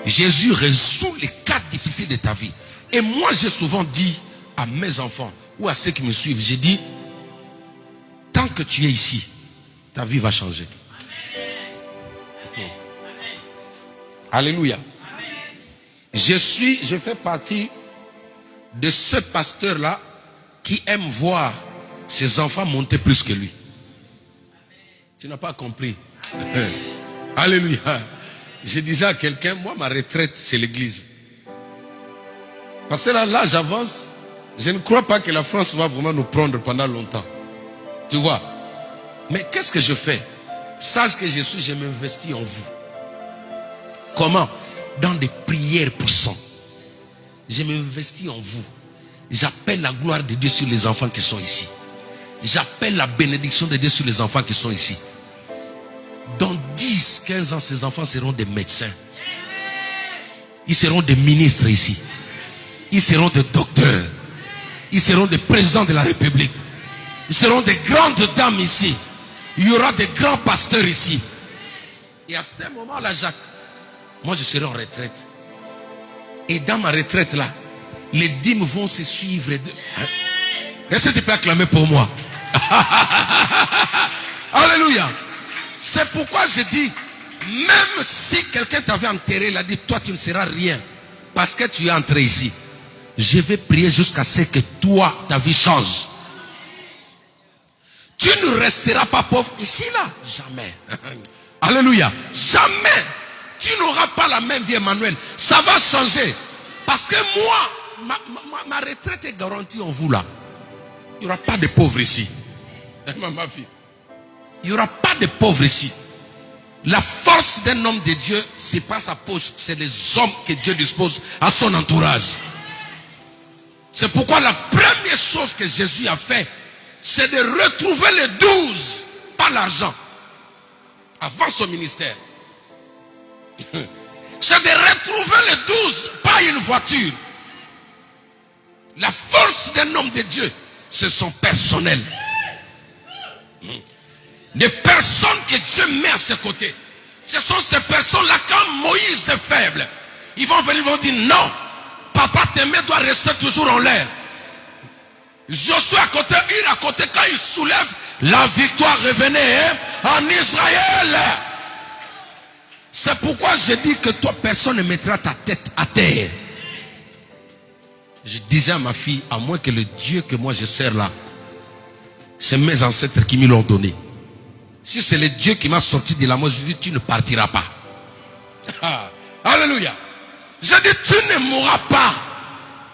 Jésus résout les cas difficiles de ta vie. Et moi, j'ai souvent dit à mes enfants ou à ceux qui me suivent, j'ai dit, tant que tu es ici, ta vie va changer. Alléluia. Je fais partie de ce pasteur-là qui aime voir ses enfants monter plus que lui. Tu n'as pas compris. Alléluia. Je disais à quelqu'un, moi ma retraite c'est l'église. Parce que là j'avance, je ne crois pas que la France va vraiment nous prendre pendant longtemps. Tu vois. Mais qu'est-ce que je fais? Sache que je m'investis en vous. Comment? Dans des prières puissantes. Je m'investis en vous. J'appelle la gloire de Dieu sur les enfants qui sont ici. J'appelle la bénédiction de Dieu sur les enfants qui sont ici. Dans 10, 15 ans, ces enfants seront des médecins. Ils seront des ministres ici. Ils seront des docteurs. Ils seront des présidents de la République. Ils seront des grandes dames ici. Il y aura des grands pasteurs ici. Et à ce moment-là, Jacques, moi je serai en retraite. Et dans ma retraite là, les dîmes vont se suivre. Est-ce que tu peux acclamer pour moi? Alléluia. C'est pourquoi je dis, même si quelqu'un t'avait enterré, il a dit, toi tu ne seras rien. Parce que tu es entré ici. Je vais prier jusqu'à ce que toi, ta vie change. Tu ne resteras pas pauvre ici là. Jamais. Alléluia. Jamais. Tu n'auras pas la même vie, Emmanuel. Ça va changer. Parce que moi, ma retraite est garantie en vous là. Il n'y aura pas de pauvres ici. Ma fille. Il n'y aura pas de pauvres ici. La force d'un homme de Dieu, c'est pas sa poche, c'est les hommes que Dieu dispose à son entourage. C'est pourquoi la première chose que Jésus a fait, c'est de retrouver les 12, pas l'argent, avant son ministère. C'est de retrouver les 12, pas une voiture. La force d'un homme de Dieu, c'est son personnel. Des personnes que Dieu met à ses côtés. Ce sont ces personnes-là, quand Moïse est faible, ils vont venir, ils vont dire non, papa t'aimait doit rester toujours en l'air. Josué à côté, il à côté, quand il soulève, la victoire revenait en Israël. C'est pourquoi je dis que toi, personne ne mettra ta tête à terre. Je disais à ma fille, à moins que le Dieu que moi je sers là, c'est mes ancêtres qui me l'ont donné. Si c'est le Dieu qui m'a sorti de la mort, je dis, tu ne partiras pas. Alléluia. Je dis, tu ne mourras pas.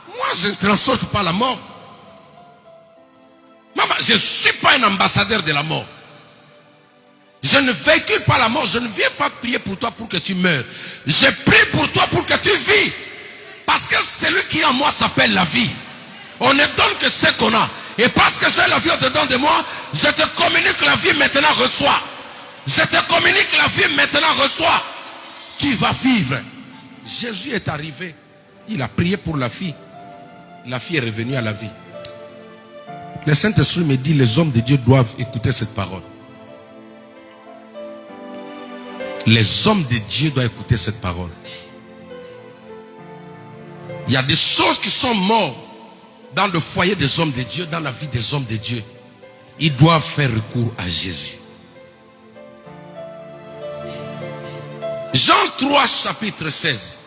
Moi, je ne transporte pas la mort. Maman, je ne suis pas un ambassadeur de la mort. Je ne véhicule pas la mort. Je ne viens pas prier pour toi pour que tu meurs. Je prie pour toi pour que tu vis. Parce que celui qui est en moi s'appelle la vie. On ne donne que ce qu'on a. Et parce que j'ai la vie au-dedans de moi, je te communique la vie maintenant, reçois. Je te communique la vie maintenant, reçois. Tu vas vivre. Jésus est arrivé. Il a prié pour la fille. La fille est revenue à la vie. Le Saint-Esprit me dit, les hommes de Dieu doivent écouter cette parole. Les hommes de Dieu doivent écouter cette parole. Il y a des choses qui sont mortes dans le foyer des hommes de Dieu, dans la vie des hommes de Dieu. Ils doivent faire recours à Jésus. Jean 3, chapitre 16.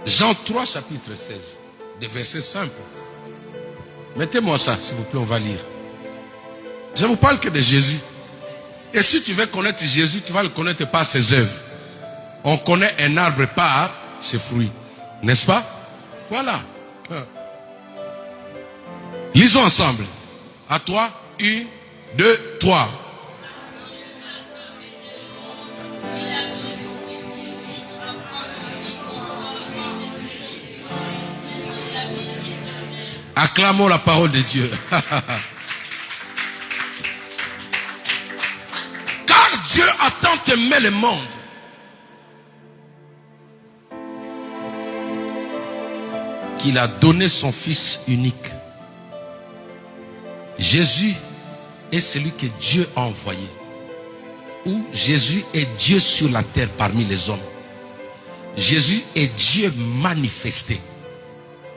Jean Jean 3, chapitre 16. Des versets simples. Mettez-moi ça, s'il vous plaît, on va lire. Je ne vous parle que de Jésus. Et si tu veux connaître Jésus, tu vas le connaître par ses œuvres. On connaît un arbre par ses fruits. N'est-ce pas? Voilà. Lisons ensemble. À toi, 1, 2, 3. Acclamons la parole de Dieu. Car Dieu a tant aimé le monde qu'il a donné son Fils unique. Jésus est celui que Dieu a envoyé. Ou Jésus est Dieu sur la terre parmi les hommes. Jésus est Dieu manifesté.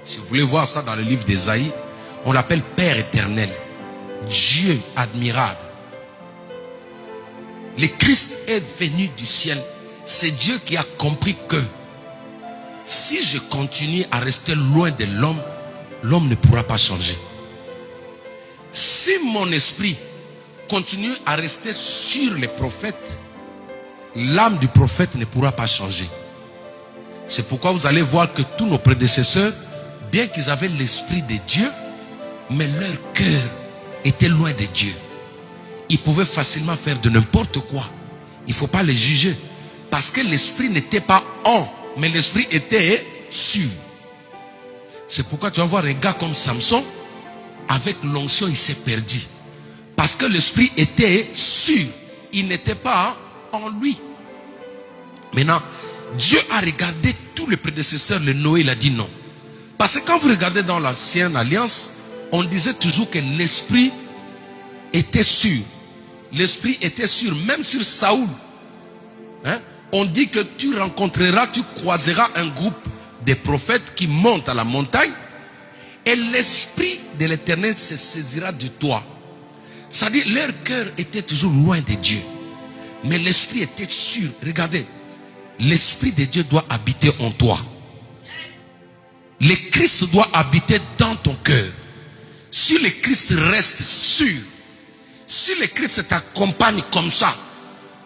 Si vous voulez voir ça dans le livre d'Ésaïe, on l'appelle Père éternel, Dieu admirable. Le Christ est venu du ciel. C'est Dieu qui a compris que si je continue à rester loin de l'homme, l'homme ne pourra pas changer. Si mon esprit continue à rester sur les prophètes, l'âme du prophète ne pourra pas changer. C'est pourquoi vous allez voir que tous nos prédécesseurs, bien qu'ils avaient l'esprit de Dieu, mais leur cœur était loin de Dieu. Ils pouvaient facilement faire de n'importe quoi. Il ne faut pas les juger. Parce que l'esprit n'était pas en, mais l'esprit était sur. C'est pourquoi tu vas voir un gars comme Samson, avec l'onction, il s'est perdu. Parce que l'esprit était sur. Il n'était pas en lui. Maintenant, Dieu a regardé tous les prédécesseurs, le Noé, il a dit non. Parce que quand vous regardez dans l'ancienne alliance, on disait toujours que l'esprit était sûr. L'esprit était sûr, même sur Saoul. Hein? On dit que tu rencontreras, tu croiseras un groupe de prophètes qui montent à la montagne et l'esprit de l'Éternel se saisira de toi. C'est-à-dire, leur cœur était toujours loin de Dieu. Mais l'esprit était sûr. Regardez, l'esprit de Dieu doit habiter en toi. Le Christ doit habiter dans ton cœur. Si le Christ reste sûr, si le Christ t'accompagne comme ça,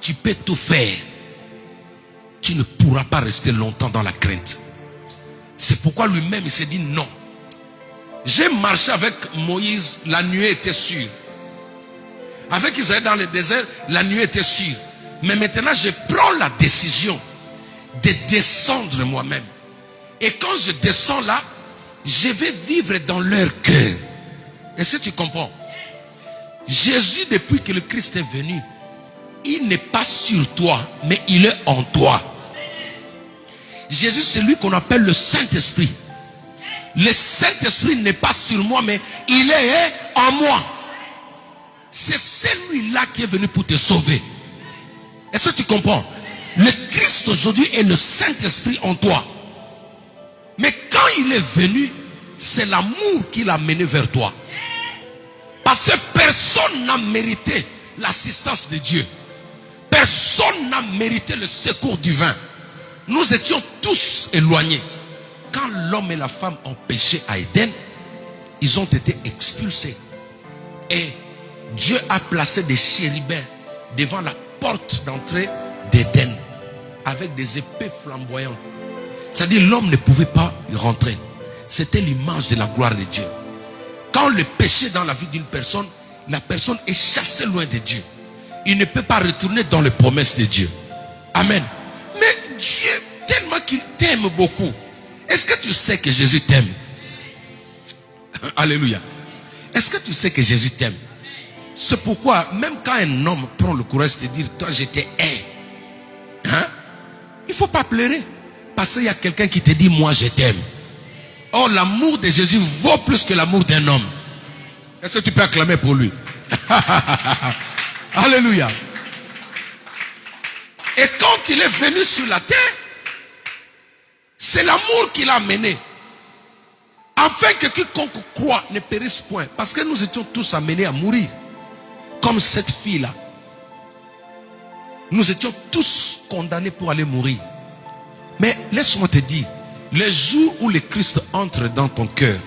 tu peux tout faire. Tu ne pourras pas rester longtemps dans la crainte. C'est pourquoi lui-même il s'est dit non. J'ai marché avec Moïse, la nuée était sûre. Avec Israël dans le désert, la nuée était sûre. Mais maintenant je prends la décision de descendre moi-même. Et quand je descends là, je vais vivre dans leur cœur. Est-ce que tu comprends? Jésus, depuis que le Christ est venu, il n'est pas sur toi, mais il est en toi. Jésus, c'est lui qu'on appelle le Saint-Esprit. Le Saint-Esprit n'est pas sur moi, mais il est en moi. C'est celui-là qui est venu pour te sauver. Est-ce que tu comprends? Le Christ aujourd'hui est le Saint-Esprit en toi. Mais quand il est venu, c'est l'amour qui l'a mené vers toi. Parce que personne n'a mérité l'assistance de Dieu. Personne n'a mérité le secours divin. Nous étions tous éloignés. Quand l'homme et la femme ont péché à Éden, ils ont été expulsés. Et Dieu a placé des chérubins devant la porte d'entrée d'Éden avec des épées flamboyantes. C'est-à-dire l'homme ne pouvait pas y rentrer. C'était l'image de la gloire de Dieu. Quand le péché dans la vie d'une personne, la personne est chassée loin de Dieu. Il ne peut pas retourner dans les promesses de Dieu. Amen. Mais Dieu, tellement qu'il t'aime beaucoup. Est-ce que tu sais que Jésus t'aime? Alléluia. Est-ce que tu sais que Jésus t'aime? C'est pourquoi, même quand un homme prend le courage de te dire, toi je te hais, hein? Il ne faut pas pleurer. Parce qu'il y a quelqu'un qui te dit, moi je t'aime. Oh, l'amour de Jésus vaut plus que l'amour d'un homme. Est-ce que tu peux acclamer pour lui? Alléluia. Et quand il est venu sur la terre, c'est l'amour qui l'a amené. Afin que quiconque croit ne périsse point. Parce que nous étions tous amenés à mourir. Comme cette fille-là. Nous étions tous condamnés pour aller mourir. Mais laisse-moi te dire, Le jour où le Christ entre dans ton cœur,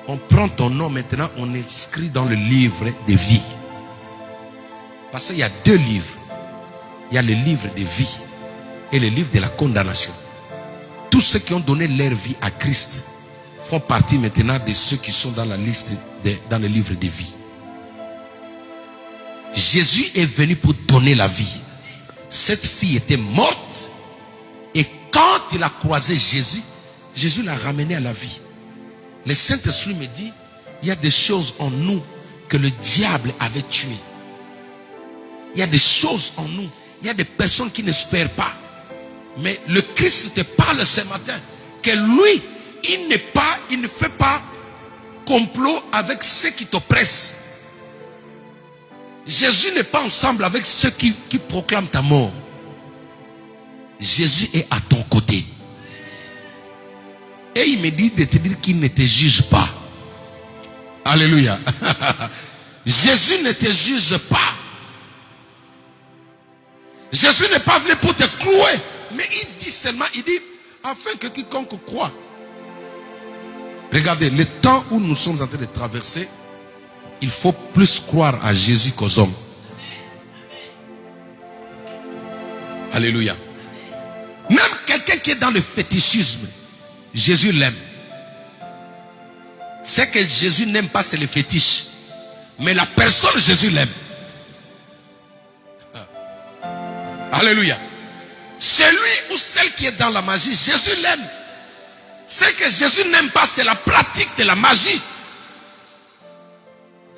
on prend ton nom maintenant, on inscrit dans le livre de vie. Parce qu'il y a deux livres. Il y a le livre de vie et le livre de la condamnation. Tous ceux qui ont donné leur vie à Christ font partie maintenant de ceux qui sont dans la liste, dans le livre de vie. Jésus est venu pour donner la vie. Cette fille était morte. Et quand il a croisé Jésus, Jésus l'a ramenée à la vie. Le Saint-Esprit me dit, il y a des choses en nous que le diable avait tuées. Il y a des choses en nous. Il y a des personnes qui n'espèrent pas. Mais le Christ te parle ce matin que lui, il ne fait pas complot avec ceux qui t'oppressent. Jésus n'est pas ensemble avec ceux qui proclament ta mort. Jésus est à ton côté. Et il me dit de te dire qu'il ne te juge pas. Alléluia. Jésus ne te juge pas. Jésus n'est pas venu pour te clouer. Mais il dit seulement, il dit, afin que quiconque croit. Regardez, le temps où nous sommes en train de traverser, il faut plus croire à Jésus qu'aux hommes. Alléluia. Même quelqu'un qui est dans le fétichisme, Jésus l'aime. Ce que Jésus n'aime pas, c'est le fétiche. Mais la personne, Jésus l'aime. Alléluia. Celui ou celle qui est dans la magie, Jésus l'aime. Ce que Jésus n'aime pas, c'est la pratique de la magie.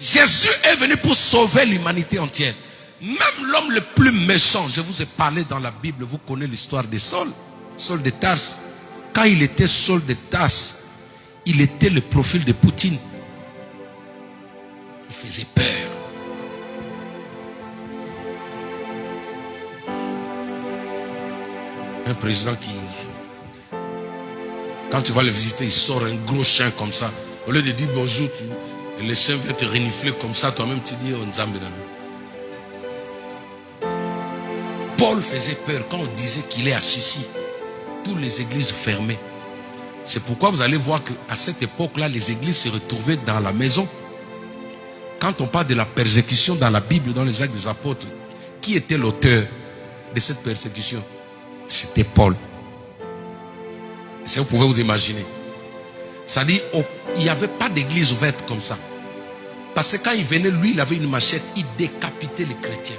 Jésus est venu pour sauver l'humanité entière. Même l'homme le plus méchant, je vous ai parlé dans la Bible, vous connaissez l'histoire de Saul, Saul de Tarse. Quand il était Saul de Tarse, il était le profil de Poutine. Il faisait peur. Un président qui, quand tu vas le visiter, il sort un gros chien comme ça. Au lieu de dire bonjour, le chien vient te renifler comme ça, toi-même tu dis oh, Nzambe. Paul faisait peur quand on disait qu'il est à Sucy. Toutes les églises fermées. C'est pourquoi vous allez voir qu'à cette époque-là, les églises se retrouvaient dans la maison. Quand on parle de la persécution dans la Bible, dans les Actes des Apôtres, qui était l'auteur de cette persécution? C'était Paul. Ça, vous pouvez vous imaginer. C'est-à-dire, il n'y avait pas d'église ouverte comme ça. Parce que quand il venait, lui, il avait une machette, il décapitait les chrétiens.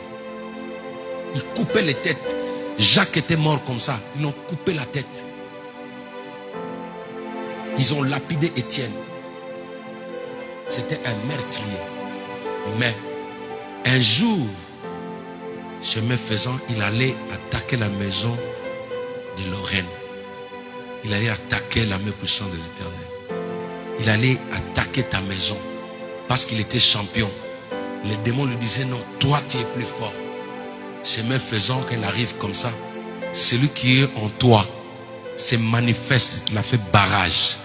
Il coupait les têtes. Jacques était mort comme ça. Ils ont coupé la tête. Ils ont lapidé Étienne. C'était un meurtrier. Mais un jour, chemin faisant, il allait attaquer la maison de Lorraine. Il allait attaquer la main puissante de l'Éternel. Il allait attaquer ta maison parce qu'il était champion. Les démons lui disaient non, toi tu es plus fort. Chemin faisant, qu'elle arrive comme ça, celui qui est en toi se manifeste, il a fait barrage.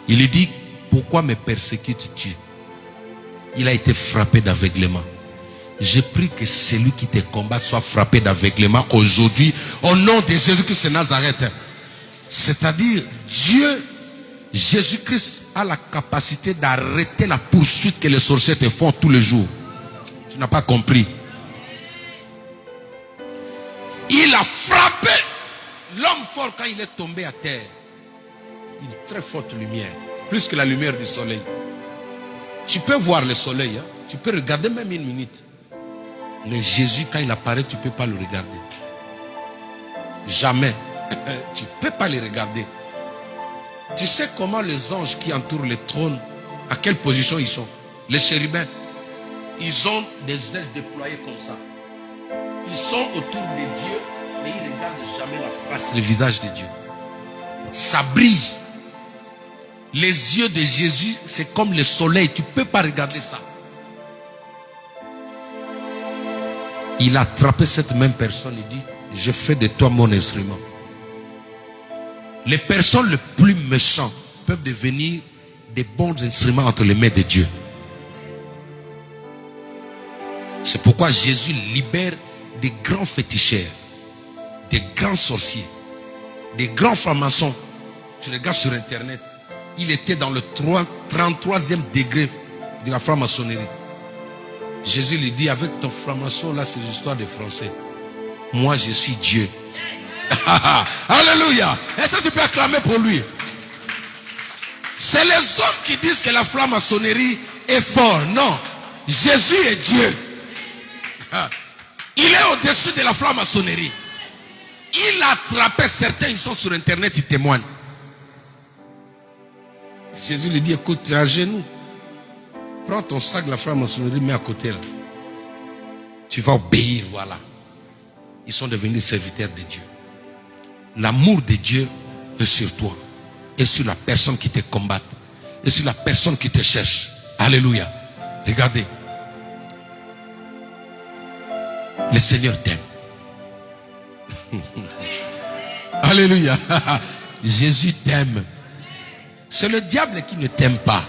Il lui dit, pourquoi me persécutes-tu? Il a été frappé d'aveuglement. Je prie que celui qui te combat soit frappé d'aveuglement aujourd'hui au nom de Jésus-Christ de Nazareth. C'est-à-dire, Dieu, Jésus-Christ a la capacité d'arrêter la poursuite que les sorciers te font tous les jours. Tu n'as pas compris. Il a frappé l'homme fort quand il est tombé à terre. Une très forte lumière, plus que la lumière du soleil. Tu peux voir le soleil, hein? Tu peux regarder même une minute. Mais Jésus, quand il apparaît, tu ne peux pas le regarder. Jamais. Tu ne peux pas le regarder. Tu sais comment les anges qui entourent le trône, à quelle position ils sont? Les chérubins, ils ont des ailes déployées comme ça. Ils sont autour de Dieu, mais ils ne regardent jamais la face, le visage de Dieu. Ça brille. Les yeux de Jésus, c'est comme le soleil. Tu ne peux pas regarder ça. Il a attrapé cette même personne. Il dit, je fais de toi mon instrument. Les personnes les plus méchantes peuvent devenir des bons instruments entre les mains de Dieu. C'est pourquoi Jésus libère des grands féticheurs, des grands sorciers, des grands francs-maçons Tu regardes sur internet. Il était dans le 33e degré de la franc-maçonnerie. Jésus lui dit, avec ton franc-maçon là, c'est l'histoire des Français. Moi je suis Dieu. Alléluia. Est-ce que tu peux acclamer pour lui? C'est les hommes qui disent que la franc-maçonnerie est forte. Non. Jésus est Dieu. Il est au-dessus de la franc-maçonnerie. Il a attrapé certains, ils sont sur internet, ils témoignent. Jésus lui dit, écoute, tu es à genoux. Prends ton sac de la franc-maçonnerie, mets à côté là. Tu vas obéir, voilà. Ils sont devenus serviteurs de Dieu. L'amour de Dieu est sur toi. Et sur la personne qui te combat. Et sur la personne qui te cherche. Alléluia. Regardez. Le Seigneur t'aime. Alléluia. Jésus t'aime. C'est le diable qui ne t'aime pas.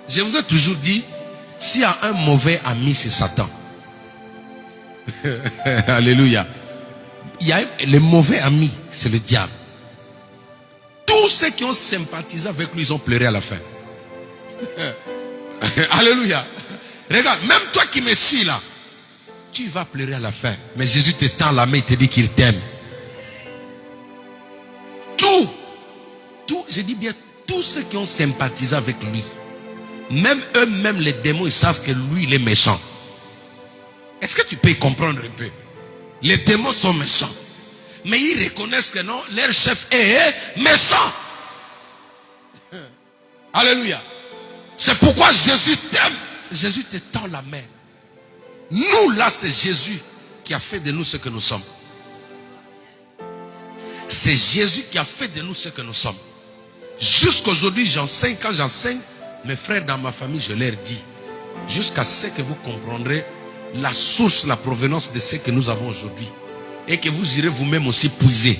Je vous ai toujours dit, s'il y a un mauvais ami, c'est Satan. Alléluia. Il y a les mauvais amis, c'est le diable. Tous ceux qui ont sympathisé avec lui, ils ont pleuré à la fin. Alléluia. Regarde, même toi qui me suis là, tu vas pleurer à la fin. Mais Jésus te tend la main, il te dit qu'il t'aime. Je dis bien, tous ceux qui ont sympathisé avec lui, même eux-mêmes, les démons, ils savent que lui, il est méchant. Est-ce que tu peux y comprendre un peu? Les démons sont méchants. Mais ils reconnaissent que non, leur chef est méchant. Alléluia. C'est pourquoi Jésus t'aime. Jésus te tend la main. Nous, là, c'est Jésus qui a fait de nous ce que nous sommes. C'est Jésus qui a fait de nous ce que nous sommes. Jusqu'aujourd'hui, j'enseigne. Quand j'enseigne, mes frères dans ma famille, je leur dis, jusqu'à ce que vous comprendrez la source, la provenance de ce que nous avons aujourd'hui. Et que vous irez vous-même aussi puiser.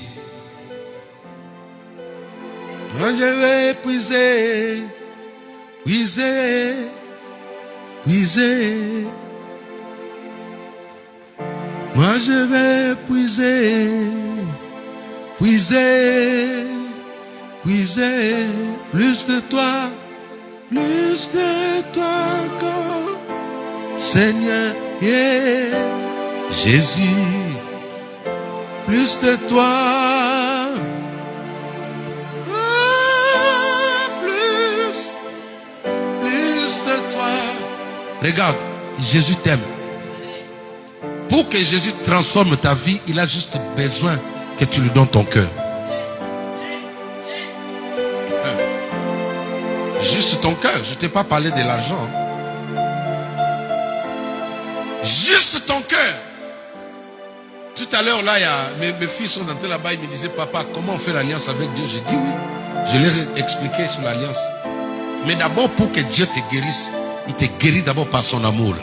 Moi je vais puiser, puiser, puiser. Moi je vais puiser, puiser, puiser. Plus de toi encore, Seigneur, yeah. Jésus. Plus de toi. Plus de toi. Regarde, Jésus t'aime. Pour que Jésus transforme ta vie, il a juste besoin que tu lui donnes ton cœur. Juste ton cœur. Je ne t'ai pas parlé de l'argent. Juste ton cœur. Tout à l'heure, là, il y a, mes filles sont entrées là-bas, ils me disaient, papa, comment on fait l'alliance avec Dieu? J'ai dit oui. Je leur ai expliqué sur l'alliance. Mais d'abord, pour que Dieu te guérisse, il te guérit d'abord par son amour.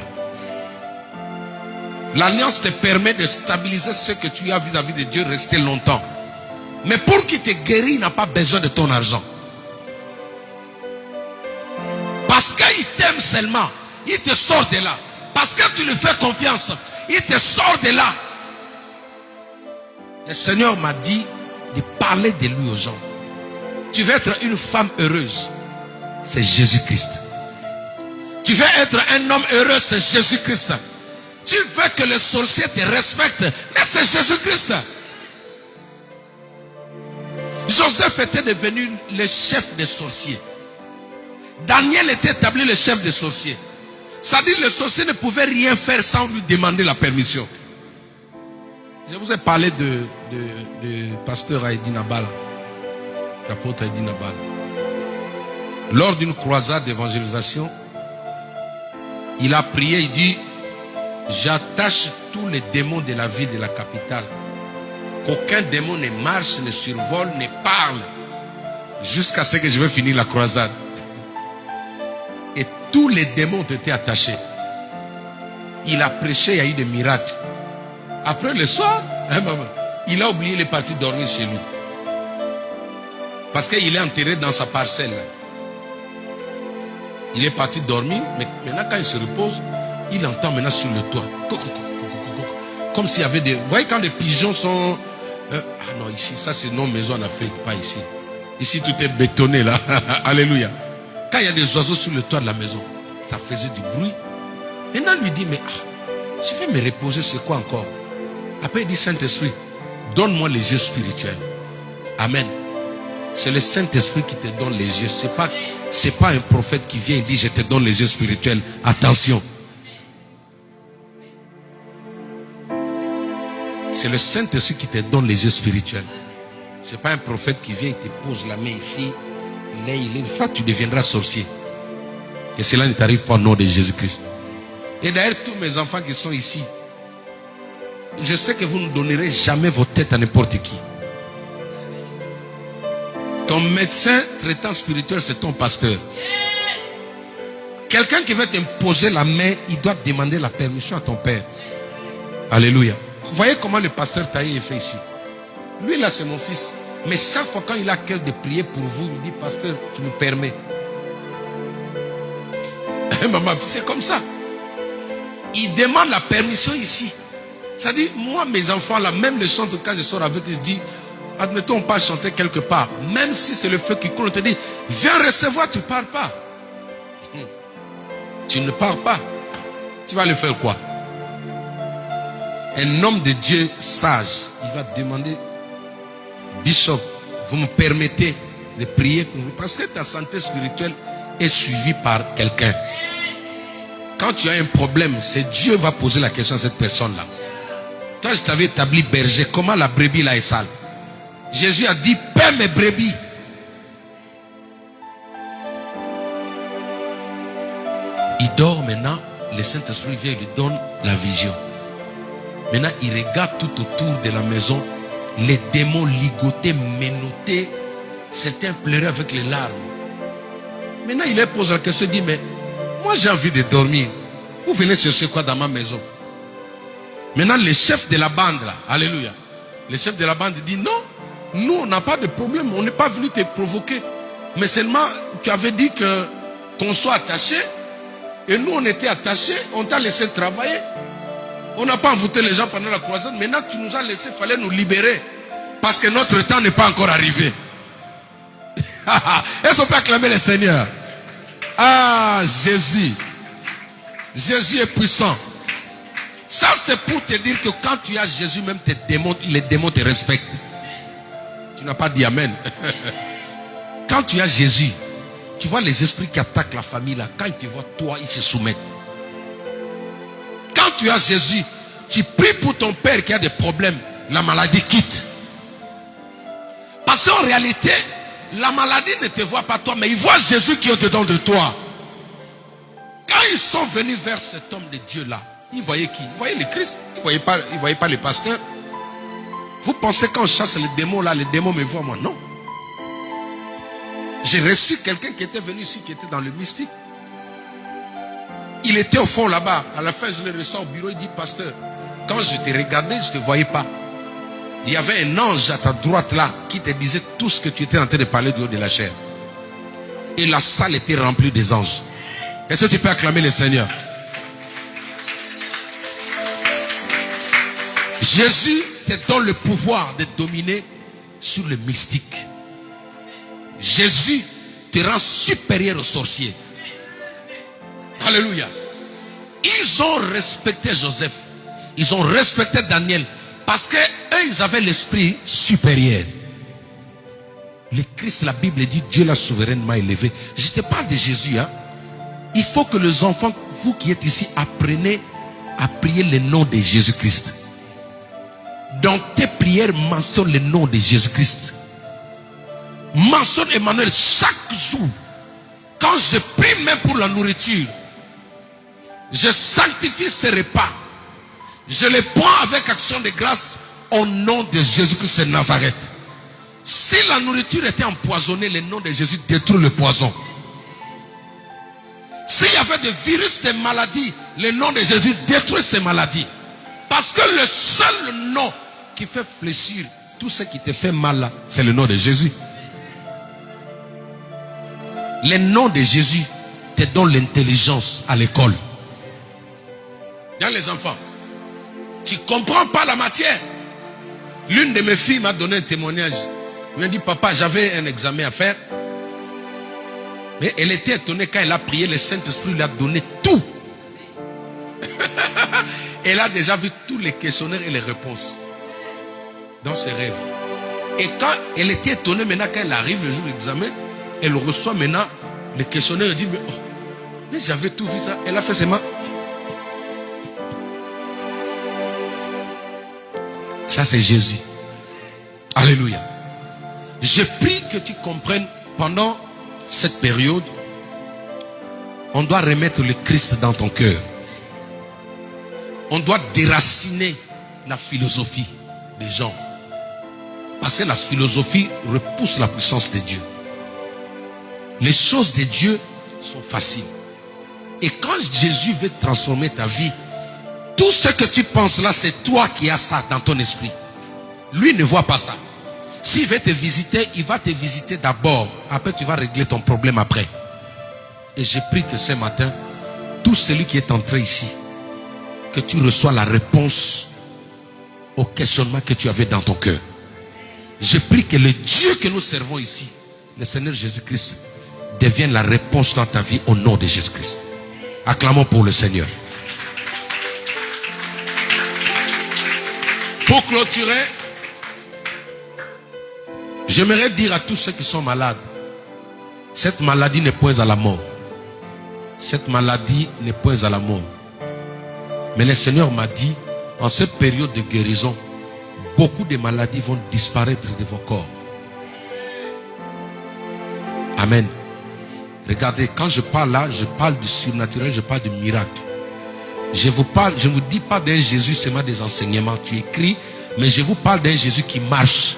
L'alliance te permet de stabiliser ce que tu as vis-à-vis de Dieu, rester longtemps. Mais pour qu'il te guérisse, il n'a pas besoin de ton argent. Parce qu'il t'aime seulement, il te sort de là. Parce que tu lui fais confiance, il te sort de là. Le Seigneur m'a dit de parler de lui aux gens. Tu veux être une femme heureuse, c'est Jésus-Christ. Tu veux être un homme heureux, c'est Jésus-Christ. Tu veux que les sorciers te respectent, mais c'est Jésus-Christ. Joseph était devenu le chef des sorciers. Daniel était établi le chef des sorciers. C'est-à-dire que le sorcier ne pouvait rien faire sans lui demander la permission. Je vous ai parlé de pasteur Aïdi Nabal, l'apôtre Aïdi Nabal. Lors d'une croisade d'évangélisation, il a prié, il dit, j'attache tous les démons de la ville, de la capitale. Qu'aucun démon ne marche, ne survole, ne parle, jusqu'à ce que je vais finir la croisade. Et tous les démons ont été attachés. Il a prêché, il y a eu des miracles. Après le soir, il a oublié, il est parti dormir chez lui. Parce qu'il est enterré dans sa parcelle. Il est parti dormir, mais maintenant quand il se repose, il entend maintenant sur le toit. Comme s'il y avait des... Vous voyez quand les pigeons sont... ah non, ici, ça c'est nos maisons en Afrique, pas ici. Ici, tout est bétonné là. Alléluia. Quand il y a des oiseaux sur le toit de la maison, ça faisait du bruit. Et Nan lui dit, mais je vais me reposer, c'est quoi encore? Après, il dit, Saint-Esprit, donne-moi les yeux spirituels. Amen. C'est le Saint-Esprit qui te donne les yeux. C'est pas un prophète qui vient et dit, je te donne les yeux spirituels. Attention. C'est le Saint-Esprit qui te donne les yeux spirituels. C'est pas un prophète qui vient et te pose la main ici. Il est. Une fois, tu deviendras sorcier. Et cela ne t'arrive pas au nom de Jésus-Christ. Et d'ailleurs, tous mes enfants qui sont ici, je sais que vous ne donnerez jamais vos têtes à n'importe qui. Ton médecin traitant spirituel, c'est ton pasteur. Quelqu'un qui veut t'imposer la main, il doit demander la permission à ton père. Alléluia. Vous voyez comment le pasteur Taïe est fait ici. Lui là, c'est mon fils. Mais chaque fois quand il a cœur de prier pour vous, il dit, pasteur, tu me permets. Maman, c'est comme ça. Il demande la permission ici. Ça dit, moi, mes enfants là, même le chant, quand je sors avec eux, je dis, admettons, on part chanter quelque part. Même si c'est le feu qui coule, on te dit, viens recevoir, tu ne pars pas. Tu ne pars pas. Tu vas le faire quoi? Un homme de Dieu sage, il va demander, Bishop, vous me permettez de prier pour vous? Parce que ta santé spirituelle est suivie par quelqu'un. Quand tu as un problème, c'est Dieu qui va poser la question à cette personne-là. Toi, je t'avais établi berger. Comment la brebis là est sale? Jésus a dit, paie mes brebis. Il dort maintenant. Le Saint-Esprit vient et lui donne la vision. Maintenant, il regarde tout autour de la maison. Les démons ligotés, menottés. Certains pleuraient avec les larmes. Maintenant, il leur pose la question, il dit, mais moi j'ai envie de dormir. Vous venez chercher quoi dans ma maison? Maintenant, le chef de la bande là, alléluia. Le chef de la bande dit, non, nous on n'a pas de problème. On n'est pas venu te provoquer. Mais seulement, tu avais dit qu'on soit attaché. Et nous on était attachés. On t'a laissé travailler. On n'a pas envoûté les gens pendant la croisade. Maintenant tu nous as laissé, il fallait nous libérer. Parce que notre temps n'est pas encore arrivé. Est-ce qu'on peut acclamer le Seigneur? Ah, Jésus. Jésus est puissant. Ça c'est pour te dire que quand tu as Jésus, même les démons te respectent. Tu n'as pas dit amen. Quand tu as Jésus, tu vois les esprits qui attaquent la famille là. Quand ils te voient, toi, ils se soumettent. Quand tu as Jésus, tu pries pour ton père qui a des problèmes, la maladie quitte. Parce qu'en réalité, la maladie ne te voit pas toi, mais ils voient Jésus qui est dedans de toi. Quand ils sont venus vers cet homme de Dieu là, ils voyaient qui? Ils voyaient le Christ. Ils ne voyaient pas les pasteurs. Vous pensez quand on chasse les démons là, les démons me voient moi? Non. J'ai reçu quelqu'un qui était venu ici, qui était dans le mystique. Il était au fond là-bas. À la fin, je le reçois au bureau. Il dit, pasteur, quand je te regardais, je ne te voyais pas. Il y avait un ange à ta droite là qui te disait tout ce que tu étais en train de parler du haut de la chair. Et la salle était remplie des anges. Est-ce que tu peux acclamer le Seigneur? Jésus te donne le pouvoir de dominer sur le mystique. Jésus te rend supérieur aux sorciers. Alléluia. Ils ont respecté Joseph. Ils ont respecté Daniel. Parce que eux, ils avaient l'esprit supérieur. Le Christ, la Bible dit, Dieu l'a souverainement élevé. Je te parle de Jésus. Hein? Il faut que les enfants, vous qui êtes ici, apprenez à prier le nom de Jésus-Christ. Dans tes prières, mentionne le nom de Jésus-Christ. Mentionne Emmanuel chaque jour. Quand je prie même pour la nourriture, je sanctifie ce repas. Je le prends avec action de grâce au nom de Jésus-Christ de Nazareth. Si la nourriture était empoisonnée, le nom de Jésus détruit le poison. S'il y avait des virus, des maladies, le nom de Jésus détruit ces maladies. Parce que le seul nom qui fait fléchir tout ce qui te fait mal là, c'est le nom de Jésus. Le nom de Jésus te donne l'intelligence à l'école. Dans les enfants, tu ne comprends pas la matière. L'une de mes filles m'a donné un témoignage. Il m'a dit, papa, j'avais un examen à faire. Mais elle était étonnée quand elle a prié, le Saint-Esprit lui a donné tout. Elle a déjà vu tous les questionnaires et les réponses dans ses rêves. Et quand elle était étonnée, maintenant quand elle arrive le jour de l'examen, elle reçoit maintenant les questionnaires et dit, mais j'avais tout vu ça. Elle a fait seulement. Ça c'est Jésus. Alléluia. Je prie que tu comprennes pendant cette période, on doit remettre le Christ dans ton cœur. On doit déraciner la philosophie des gens. Parce que la philosophie repousse la puissance de Dieu. Les choses de Dieu sont faciles. Et quand Jésus veut transformer ta vie, tout ce que tu penses là, c'est toi qui as ça dans ton esprit. Lui ne voit pas ça. S'il veut te visiter, il va te visiter d'abord. Après, tu vas régler ton problème après. Et j'ai pris que ce matin, tout celui qui est entré ici, que tu reçois la réponse au questionnement que tu avais dans ton cœur. Je prie que le Dieu que nous servons ici, le Seigneur Jésus-Christ, devienne la réponse dans ta vie au nom de Jésus-Christ. Acclamons pour le Seigneur. Pour clôturer, j'aimerais dire à tous ceux qui sont malades, cette maladie n'est point à la mort. Cette maladie n'est point à la mort. Mais le Seigneur m'a dit, en cette période de guérison, beaucoup de maladies vont disparaître de vos corps. Amen. Regardez, quand je parle là, je parle du surnaturel, je parle du miracle. Je ne vous dis pas d'un Jésus seulement des enseignements. Tu écris, mais je vous parle d'un Jésus qui marche,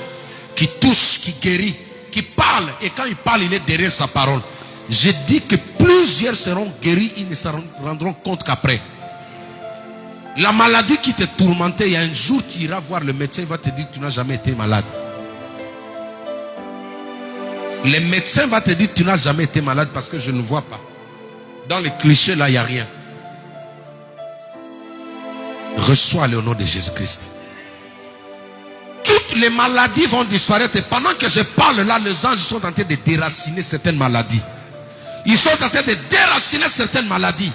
qui touche, qui guérit, qui parle. Et quand il parle, il est derrière sa parole. Je dis que plusieurs seront guéris, ils ne se rendront compte qu'après. La maladie qui te tourmentait, il y a un jour tu iras voir le médecin, il va te dire que tu n'as jamais été malade. Le médecin va te dire que tu n'as jamais été malade parce que je ne vois pas. Dans les clichés là, il n'y a rien. Reçois-le au nom de Jésus-Christ. Toutes les maladies vont disparaître. Et pendant que je parle là, les anges sont en train de déraciner certaines maladies. Ils sont en train de déraciner certaines maladies.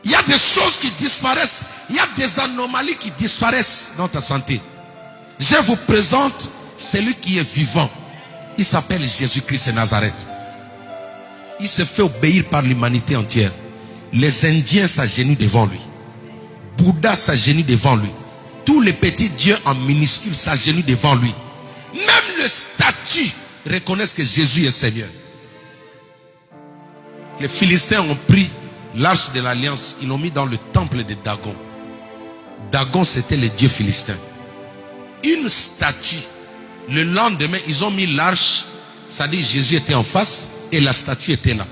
Il y a des choses qui disparaissent. Il y a des anomalies qui disparaissent dans ta santé. Je vous présente celui qui est vivant. Il s'appelle Jésus-Christ de Nazareth. Il se fait obéir par l'humanité entière. Les Indiens s'agenouillent devant lui. Bouddha s'agenouille devant lui. Tous les petits dieux en minuscule s'agenouillent devant lui. Même le statut reconnaissent que Jésus est Seigneur. Les Philistins ont pris l'arche de l'alliance, ils l'ont mis dans le temple de Dagon. Dagon, c'était le dieu philistin. Une statue. Le lendemain, ils ont mis l'arche, c'est-à-dire Jésus était en face et la statue était là.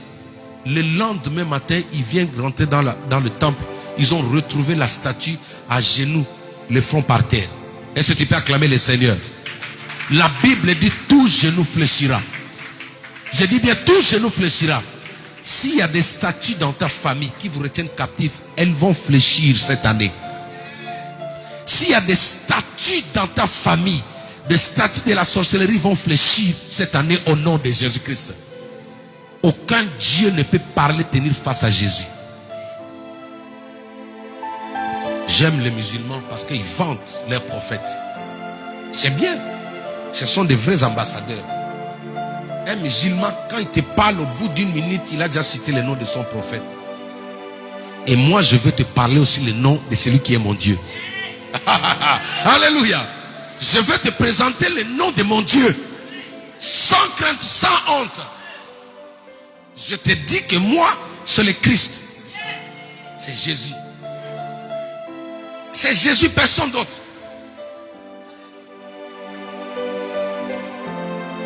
Le lendemain matin, ils viennent rentrer dans le temple. Ils ont retrouvé la statue à genoux, le front par terre. Est-ce que tu peux acclamer le Seigneur? La Bible dit tout genou fléchira. Je dis bien tout genou fléchira. S'il y a des statues dans ta famille qui vous retiennent captifs, elles vont fléchir cette année. S'il y a des statues dans ta famille, des statues de la sorcellerie vont fléchir cette année au nom de Jésus-Christ. Aucun Dieu ne peut parler, tenir face à Jésus. J'aime les musulmans parce qu'ils vantent leurs prophètes. C'est bien. Ce sont des vrais ambassadeurs. Un musulman, quand il te parle au bout d'une minute, il a déjà cité le nom de son prophète. Et moi, je veux te parler aussi le nom de celui qui est mon Dieu. Alléluia. Je veux te présenter le nom de mon Dieu. Sans crainte, sans honte. Je te dis que moi, c'est le Christ. C'est Jésus. C'est Jésus, personne d'autre.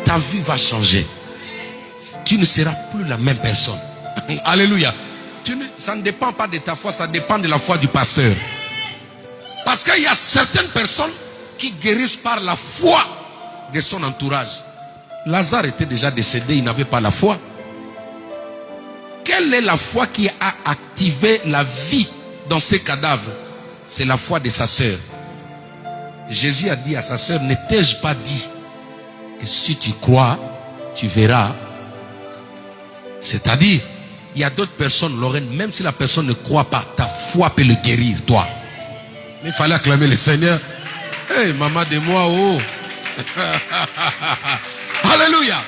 Ta vie va changer. Tu ne seras plus la même personne. Alléluia. Ça ne dépend pas de ta foi, ça dépend de la foi du pasteur. Parce qu'il y a certaines personnes qui guérissent par la foi de son entourage. Lazare était déjà décédé, il n'avait pas la foi. Quelle est la foi qui a activé la vie dans ces cadavres? C'est la foi de sa sœur. Jésus a dit à sa sœur, ne t'ai-je pas dit que si tu crois, tu verras. C'est-à-dire, il y a d'autres personnes, Lorraine, même si la personne ne croit pas, ta foi peut le guérir, toi. Mais il fallait acclamer le Seigneur. Hey, maman de moi, oh. Alléluia.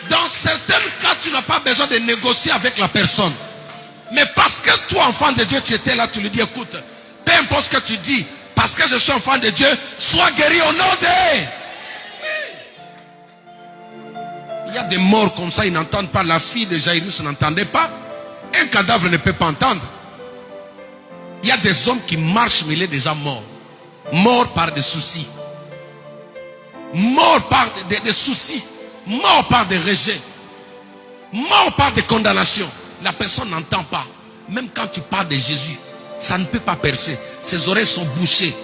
Dans certains cas, tu n'as pas besoin de négocier avec la personne. Mais parce que toi, enfant de Dieu, tu étais là, tu lui dis, écoute, peu importe ce que tu dis, parce que je suis enfant de Dieu, sois guéri au nom de... Il y a des morts comme ça, ils n'entendent pas. La fille de Jairus n'entendait pas. Un cadavre ne peut pas entendre. Il y a des hommes qui marchent, mais il est déjà mort. Mort par des soucis. Mort par des soucis. Mort par des rejets. Mort par des condamnations. La personne n'entend pas. Même quand tu parles de Jésus, ça ne peut pas percer. Ses oreilles sont bouchées.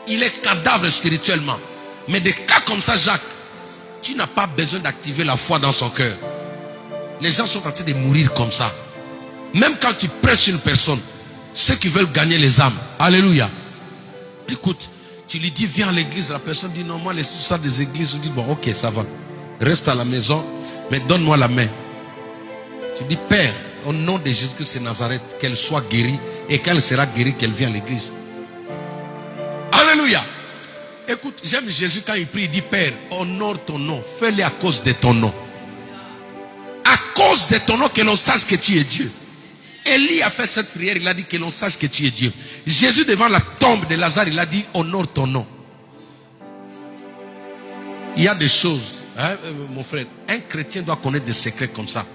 Il est cadavre spirituellement. Mais des cas comme ça, Jacques, tu n'as pas besoin d'activer la foi dans son cœur. Les gens sont en train de mourir comme ça. Même quand tu prêches une personne, ceux qui veulent gagner les âmes. Alléluia. Écoute, tu lui dis viens à l'église. La personne dit non, moi les histoires des églises. Tu dis bon ok ça va. Reste à la maison, mais donne-moi la main. Tu dis Père, au nom de Jésus-Christ de Nazareth, qu'elle soit guérie. Et quand elle sera guérie, qu'elle vienne à l'église. Alléluia. Écoute, j'aime Jésus quand il prie, il dit Père, honore ton nom, fais-le à cause de ton nom. À cause de ton nom, que l'on sache que tu es Dieu. Élie a fait cette prière, il a dit que l'on sache que tu es Dieu. Jésus devant la tombe de Lazare, il a dit honore ton nom. Il y a des choses, hein, mon frère, un chrétien doit connaître des secrets comme ça.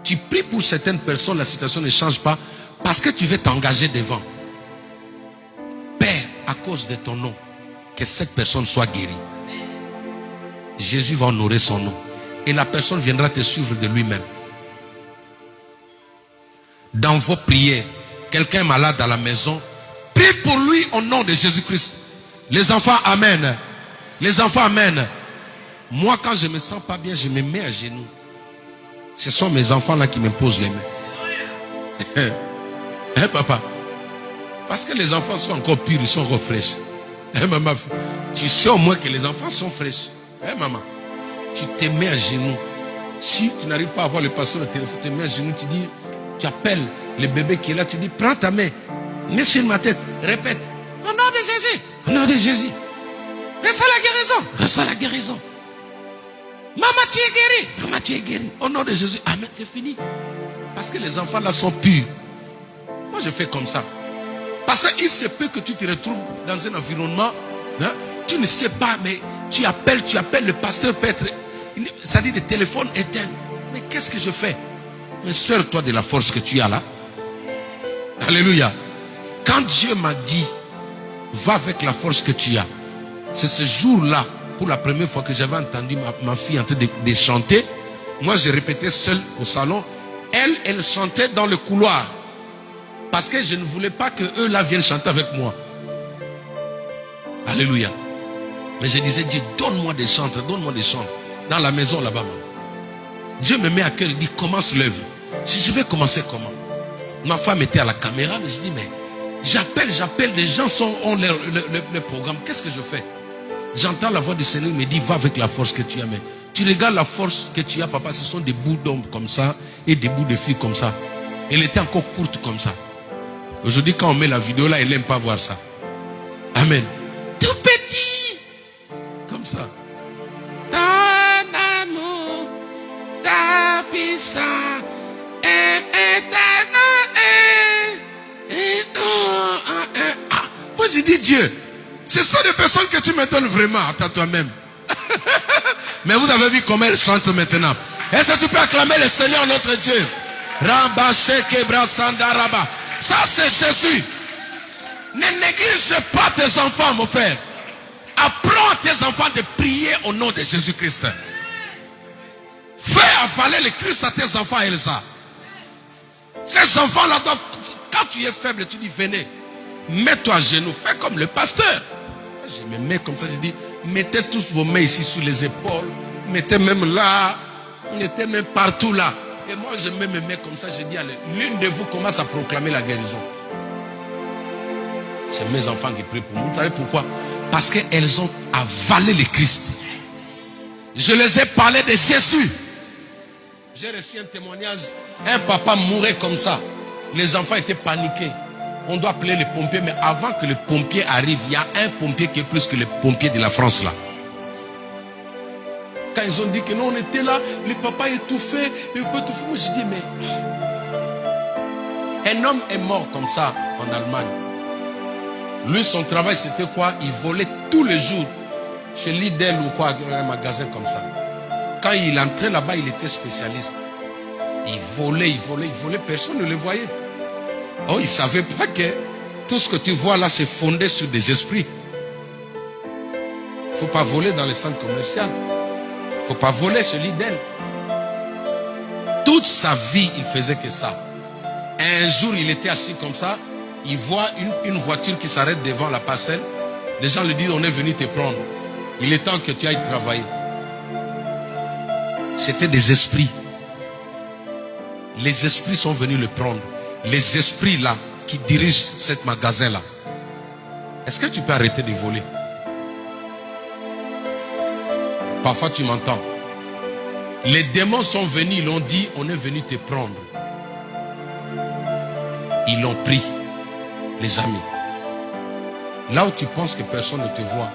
Tu pries pour certaines personnes, la situation ne change pas parce que tu veux t'engager devant. Père, à cause de ton nom, que cette personne soit guérie. Jésus va honorer son nom. Et la personne viendra te suivre de lui-même. Dans vos prières, quelqu'un est malade à la maison, prie pour lui au nom de Jésus-Christ. Les enfants, amen. Les enfants, amen. Moi, quand je ne me sens pas bien, je me mets à genoux. Ce sont mes enfants là qui me posent les mains. Hein, papa? Parce que les enfants sont encore purs, ils sont encore fraîches. Hein, maman? Tu sais au moins que les enfants sont fraîches. Hein, maman? Tu te mets à genoux. Si tu n'arrives pas à avoir le pasteur au téléphone, tu te mets à genoux, tu dis, tu appelles le bébé qui est là, tu dis, prends ta main, mets sur ma tête, répète, au nom de Jésus, au nom de Jésus. Reçois la guérison, reçois la guérison. Maman, tu es guéri, maman, tu es guéri. Au nom de Jésus, amen, c'est fini. Parce que les enfants là sont purs. Moi, je fais comme ça. Parce qu'il se peut que tu te retrouves dans un environnement, hein, tu ne sais pas, mais tu appelles le pasteur Petre, ça dit le téléphone éteint. Mais qu'est-ce que je fais? Mais sers-toi de la force que tu as là. Alléluia. Quand Dieu m'a dit, va avec la force que tu as, c'est ce jour-là, pour la première fois que j'avais entendu ma fille en train de chanter. Moi, j'ai répété seul au salon. Elle chantait dans le couloir. Parce que je ne voulais pas que eux là viennent chanter avec moi. Alléluia. Mais je disais, Dieu, donne-moi des chantres, donne-moi des chantres. Dans la maison là-bas. Dieu me met à cœur, il dit, commence l'œuvre. Je vais commencer comment? Ma femme était à la caméra, mais je dis, mais j'appelle, les gens ont le programme. Qu'est-ce que je fais? J'entends la voix du Seigneur, il me dit, va avec la force que tu as. Mais tu regardes la force que tu as, papa, ce sont des bouts d'hommes comme ça et des bouts de filles comme ça. Elle était encore courte comme ça. Aujourd'hui, quand on met la vidéo là, elle n'aime pas voir ça. Amen. Tout petit. Comme ça. Ton amour, ta puissance, moi j'ai dit Dieu, c'est ça des personnes que tu me donnes vraiment à toi-même. Mais vous avez vu comment elle chante maintenant. Est-ce que tu peux acclamer le Seigneur notre Dieu? Ça c'est Jésus. Ne néglige pas tes enfants, mon frère. Apprends à tes enfants de prier au nom de Jésus-Christ. Fais avaler le Christ à tes enfants, Elsa. Ces enfants-là doivent... Quand tu es faible, tu dis venez. Mets-toi à genoux. Fais comme le pasteur. Je me mets comme ça, je dis mettez tous vos mains ici sur les épaules. Mettez même là. Mettez même partout là. Et moi je mets mes mains comme ça, je dis allez, l'une de vous commence à proclamer la guérison. C'est mes enfants qui prient pour nous. Vous savez pourquoi? Parce qu'elles ont avalé le Christ. Je les ai parlé de Jésus. J'ai reçu un témoignage. Un papa mourait comme ça. Les enfants étaient paniqués. On doit appeler les pompiers. Mais avant que les pompiers arrivent, il y a un pompier qui est plus que les pompiers de la France là. Quand ils ont dit que non, on était là, le papa étouffé, le papa étouffé. Moi je dis mais... Un homme est mort comme ça en Allemagne. Lui, son travail, c'était quoi? Il volait tous les jours chez Lidl ou quoi, un magasin comme ça. Quand il entrait là-bas, il était spécialiste. Il volait, personne ne le voyait. Oh, il ne savait pas que tout ce que tu vois là, c'est fondé sur des esprits. Il ne faut pas voler dans les centres commerciaux. Il ne faut pas voler chez Lidl. Toute sa vie, il faisait que ça. Un jour, il était assis comme ça. Il voit une voiture qui s'arrête devant la parcelle. Les gens lui disent, on est venu te prendre. Il est temps que tu ailles travailler. C'était des esprits. Les esprits sont venus le prendre. Les esprits là, qui dirigent ce magasin là. Est-ce que tu peux arrêter de voler? Parfois tu m'entends. Les démons sont venus, ils l'ont dit, on est venu te prendre. Ils l'ont pris, les amis. Là où tu penses que personne ne te voit.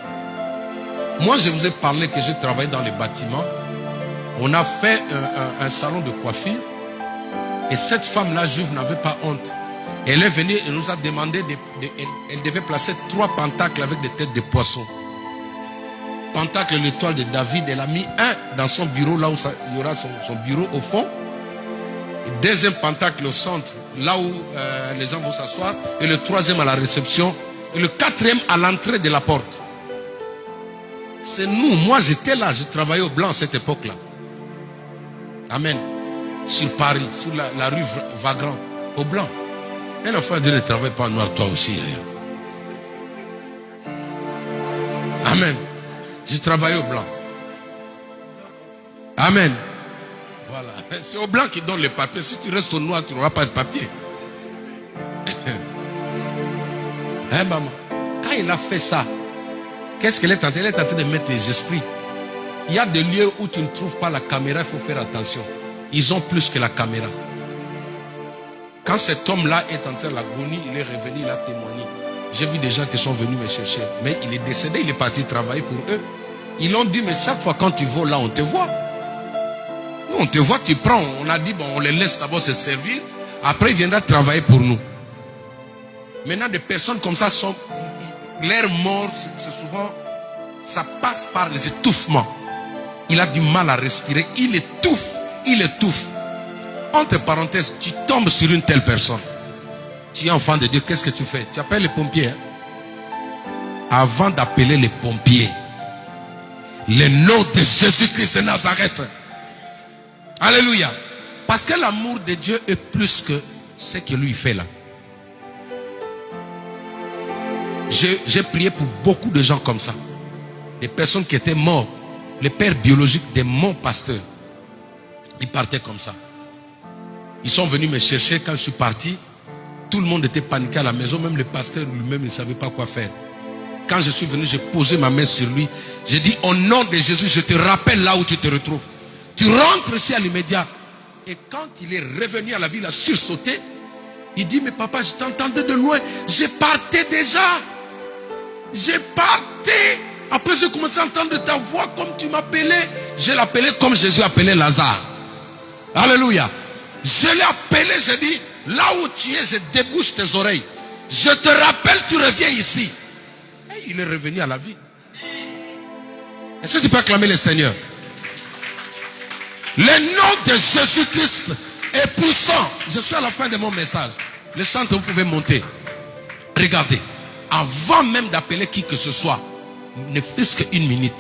Moi, je vous ai parlé que j'ai travaillé dans les bâtiments. On a fait un salon de coiffure. Et cette femme-là, juive, n'avait pas honte. Elle est venue et nous a demandé, elle devait placer 3 pentacles avec des têtes de poissons. Pentacle, l'étoile de David, elle a mis un dans son bureau, là où il y aura son bureau au fond. Et deuxième pentacle au centre, là où les gens vont s'asseoir. Et le troisième à la réception. Et le quatrième à l'entrée de la porte. C'est nous. Moi, j'étais là. Je travaillais au Blanc à cette époque-là. Amen. Sur Paris, sur la rue Vagrand, au Blanc. Et l'enfant Dieu ne travaille pas en noir, toi aussi. Amen. J'ai travaillé au Blanc. Amen. Voilà. C'est au Blanc qui donne les papiers. Si tu restes au noir, tu n'auras pas de papier. Hein, maman? Quand il a fait ça, qu'est-ce qu'elle est en train? Elle est en train de mettre les esprits. Il y a des lieux où tu ne trouves pas la caméra, il faut faire attention. Ils ont plus que la caméra. Quand cet homme-là est entré à l'agonie, il est revenu, il a témoigné. J'ai vu des gens qui sont venus me chercher. Mais il est décédé, il est parti travailler pour eux. Ils l'ont dit, mais chaque fois quand tu vas là, on te voit. Nous, on te voit, tu prends. On a dit, bon, on les laisse d'abord se servir. Après, il viendra travailler pour nous. Maintenant, des personnes comme ça sont... L'air mort, c'est souvent... Ça passe par les étouffements. Il a du mal à respirer. Il étouffe. Il étouffe. Entre parenthèses, tu tombes sur une telle personne. Tu es enfant de Dieu, qu'est-ce que tu fais? Tu appelles les pompiers. Hein? Avant d'appeler les pompiers, le nom de Jésus-Christ de Nazareth. Alléluia. Parce que l'amour de Dieu est plus que ce que lui fait là. J'ai prié pour beaucoup de gens comme ça. Des personnes qui étaient mortes. Les pères biologiques de mon pasteur. Ils partaient comme ça. Ils sont venus me chercher quand je suis parti. Tout le monde était paniqué à la maison. Même le pasteur lui-même ne savait pas quoi faire. Quand je suis venu, j'ai posé ma main sur lui. J'ai dit, au nom de Jésus, je te rappelle là où tu te retrouves. Tu rentres ici à l'immédiat. Et quand il est revenu à la ville, il a sursauté. Il dit, mais papa, je t'entendais de loin. J'ai parté déjà. J'ai parté. Après, j'ai commencé à entendre ta voix comme tu m'appelais. Je l'appelais comme Jésus appelait Lazare. Alléluia. Je l'ai appelé, j'ai dit, là où tu es, je débouche tes oreilles. Je te rappelle, tu reviens ici. Et il est revenu à la vie. Est-ce que tu peux acclamer le Seigneur? Le nom de Jésus-Christ est puissant. Je suis à la fin de mon message. Le centre, vous pouvez monter. Regardez. Avant même d'appeler qui que ce soit, ne fût-ce qu'une minute,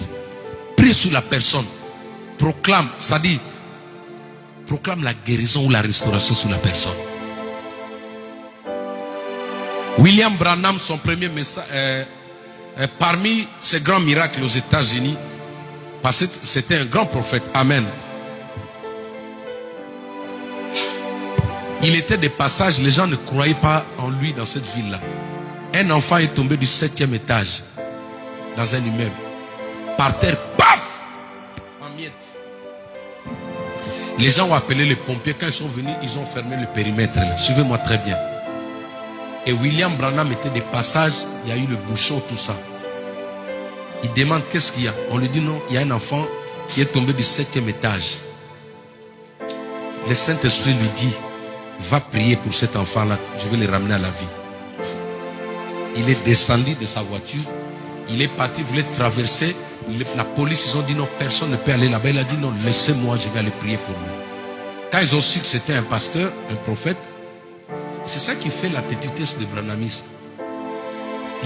prie sur la personne. Proclame, c'est-à-dire, proclame la guérison ou la restauration sur la personne. William Branham, son premier message, parmi ses grands miracles aux États-Unis, parce que c'était un grand prophète. Amen. Il était des passages, les gens ne croyaient pas en lui dans cette ville-là. Un enfant est tombé du 7e étage dans un immeuble. Par terre, paf! en miettes. Les gens ont appelé les pompiers. Quand ils sont venus, ils ont fermé le périmètre. Suivez-moi très bien. Et William Branham était des passages. Il y a eu le bouchon, tout ça. Il demande qu'est-ce qu'il y a. On lui dit non, il y a un enfant qui est tombé du 7e étage. Le Saint-Esprit lui dit, va prier pour cet enfant-là. Je vais le ramener à la vie. Il est descendu de sa voiture. Il est parti, il voulait traverser. La police, ils ont dit non, personne ne peut aller là-bas. Il a dit non, laissez-moi, je vais aller prier pour lui. Quand ils ont su que c'était un pasteur, un prophète, c'est ça qui fait la petitesse des branhamistes.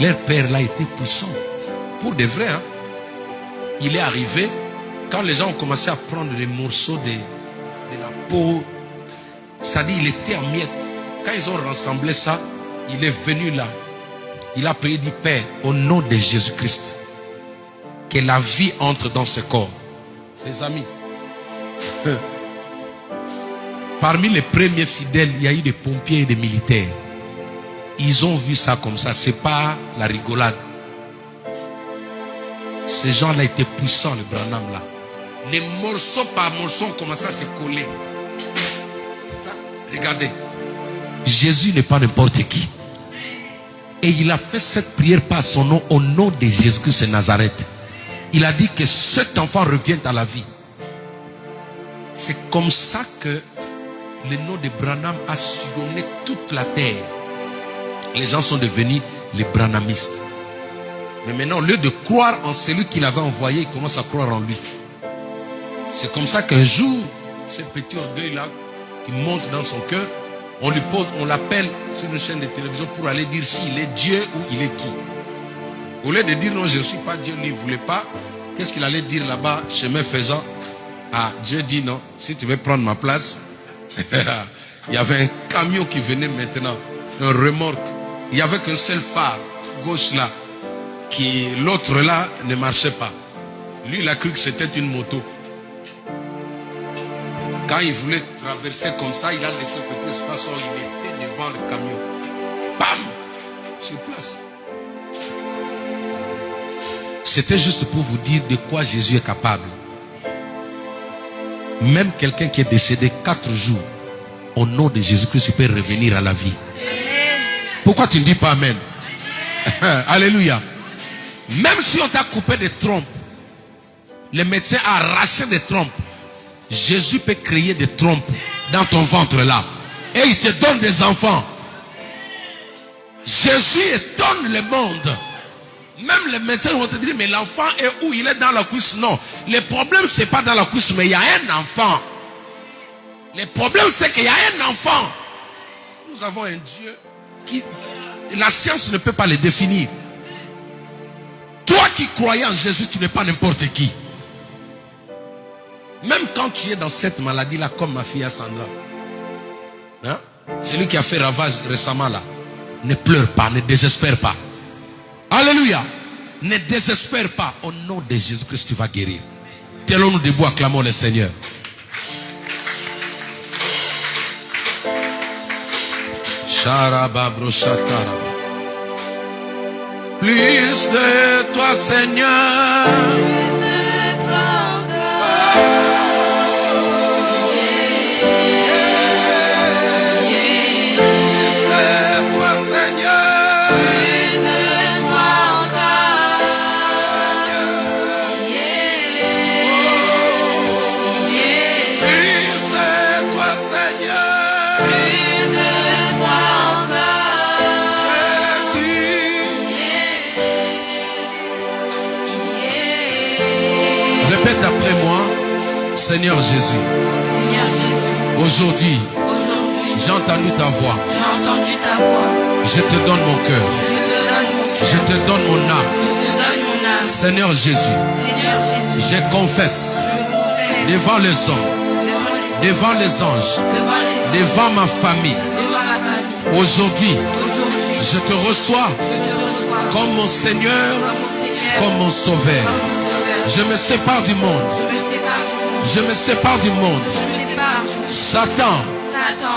Leur père là était puissant. Pour de vrai, hein. Il est arrivé, quand les gens ont commencé à prendre les morceaux de la peau, c'est-à-dire il était en miettes. Quand ils ont rassemblé ça, il est venu là. Il a prié, dit, Père, au nom de Jésus-Christ, que la vie entre dans ce corps. Les amis, parmi les premiers fidèles, il y a eu des pompiers et des militaires. Ils ont vu ça comme ça. C'est pas la rigolade. Ces gens-là étaient puissants, le Branham là. Les morceaux par morceaux ont commencé à se coller. Regardez. Jésus n'est pas n'importe qui. Et il a fait cette prière par son nom, au nom de Jésus-Christ de Nazareth. Il a dit que cet enfant revienne à la vie. C'est comme ça que le nom de Branham a sillonné toute la terre. Les gens sont devenus les branhamistes. Mais maintenant, au lieu de croire en celui qu'il avait envoyé, ils commencent à croire en lui. C'est comme ça qu'un jour, ce petit orgueil-là, qui monte dans son cœur, on lui pose, on l'appelle sur une chaîne de télévision pour aller dire s'il est Dieu ou il est qui. Au lieu de dire non, je ne suis pas Dieu, lui, il ne voulait pas, qu'est-ce qu'il allait dire là-bas, chemin faisant? Ah, Dieu dit non, si tu veux prendre ma place, il y avait un camion qui venait maintenant, un remorque. Il n'y avait qu'un seul phare, gauche là, qui l'autre là ne marchait pas. Lui, il a cru que c'était une moto. Quand il voulait traverser comme ça, il a laissé un petit espace où il était devant le camion. Bam! Sur place. C'était juste pour vous dire de quoi Jésus est capable. Même quelqu'un qui est décédé 4 jours, au nom de Jésus-Christ, il peut revenir à la vie. Pourquoi tu ne dis pas Amen? Alléluia. Même si on t'a coupé des trompes, les médecins ont arraché des trompes, Jésus peut créer des trompes dans ton ventre là. Et il te donne des enfants. Jésus étonne le monde. Même les médecins vont te dire, mais l'enfant est où? Il est dans la cuisse. Non. Le problème, c'est pas dans la cuisse, mais il y a un enfant. Le problème, c'est qu'il y a un enfant. Nous avons un Dieu qui... La science ne peut pas le définir. Toi qui croyais en Jésus, tu n'es pas n'importe qui. Même quand tu es dans cette maladie-là, comme ma fille Sandra, hein? Celui qui a fait ravage récemment là, ne pleure pas, ne désespère pas. Alléluia. Ne désespère pas. Au nom de Jésus-Christ, tu vas guérir. Tenons-nous debout, acclamons le Seigneur. Plus de toi, Seigneur. Seigneur Jésus, aujourd'hui, j'ai entendu ta voix. Je te donne mon cœur. Je te donne mon âme. Seigneur Jésus, je confesse devant les hommes, devant les anges, devant ma famille. Aujourd'hui, je te reçois comme mon Seigneur, comme mon Sauveur. Je me sépare du monde. Je me sépare du monde. Satan,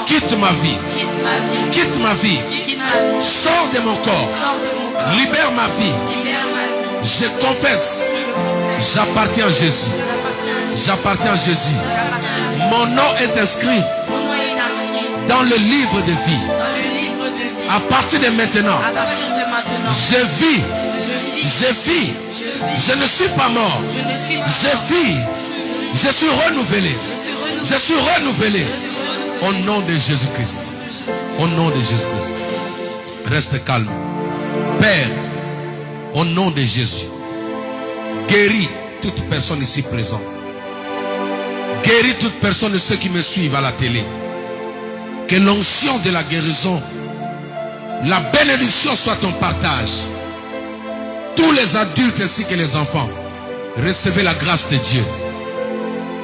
quitte ma vie. Quitte ma vie. Sors de mon corps. Libère ma vie. Je confesse. J'appartiens à Jésus. J'appartiens à Jésus. Mon nom est inscrit dans le livre de vie. À partir de maintenant, je vis. Je ne suis pas mort. Je vis. Je suis renouvelé. Je suis renouvelé. Au nom de Jésus-Christ. Au nom de Jésus-Christ. Reste calme. Père, au nom de Jésus, guéris toute personne ici présente. Guéris toute personne de ceux qui me suivent à la télé. Que l'onction de la guérison, la bénédiction soit ton partage. Tous les adultes ainsi que les enfants, recevez la grâce de Dieu.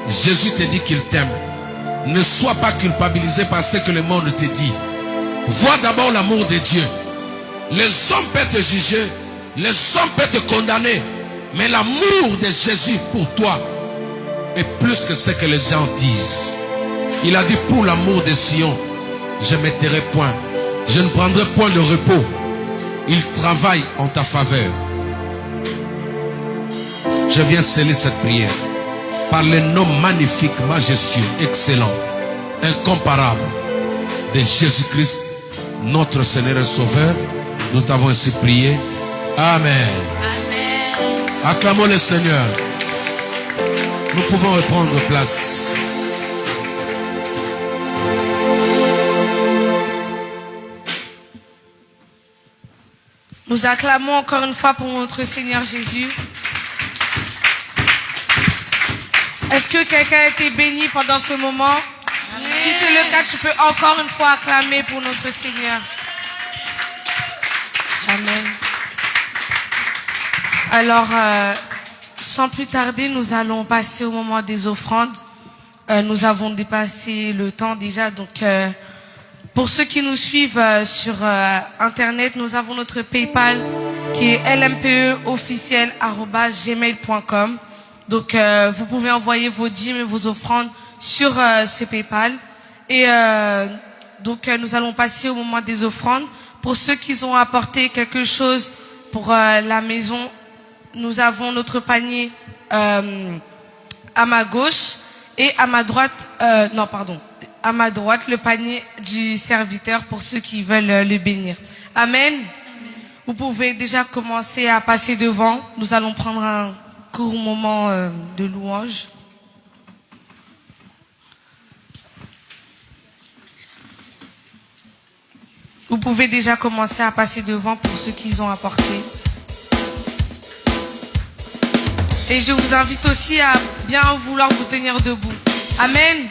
Jésus te dit qu'il t'aime. Ne sois pas culpabilisé par ce que le monde te dit. Vois d'abord l'amour de Dieu. Les hommes peuvent te juger, les hommes peuvent te condamner, mais l'amour de Jésus pour toi est plus que ce que les gens disent. Il a dit, pour l'amour de Sion, je ne m'éterai point, je ne prendrai point de repos. Il travaille en ta faveur. Je viens sceller cette prière par le nom magnifique, majestueux, excellent, incomparable de Jésus-Christ, notre Seigneur et Sauveur. Nous t'avons ainsi prié. Amen. Amen. Acclamons le Seigneur. Nous pouvons reprendre place. Nous acclamons encore une fois pour notre Seigneur Jésus. Est-ce que quelqu'un a été béni pendant ce moment? Amen. Si c'est le cas, tu peux encore une fois acclamer pour notre Seigneur. Amen. Alors, sans plus tarder, nous allons passer au moment des offrandes. Nous avons dépassé le temps déjà, donc pour ceux qui nous suivent sur Internet, nous avons notre PayPal qui est lmpeofficiel@gmail.com. Donc, vous pouvez envoyer vos dîmes et vos offrandes sur ce PayPal. Et donc, nous allons passer au moment des offrandes. Pour ceux qui ont apporté quelque chose pour la maison, nous avons notre panier à ma gauche et à ma droite, à ma droite, le panier du serviteur pour ceux qui veulent le bénir. Amen. Vous pouvez déjà commencer à passer devant. Nous allons prendre un court moment de louange. Vous pouvez déjà commencer à passer devant pour ceux qui ont apporté. Et je vous invite aussi à bien vouloir vous tenir debout. Amen.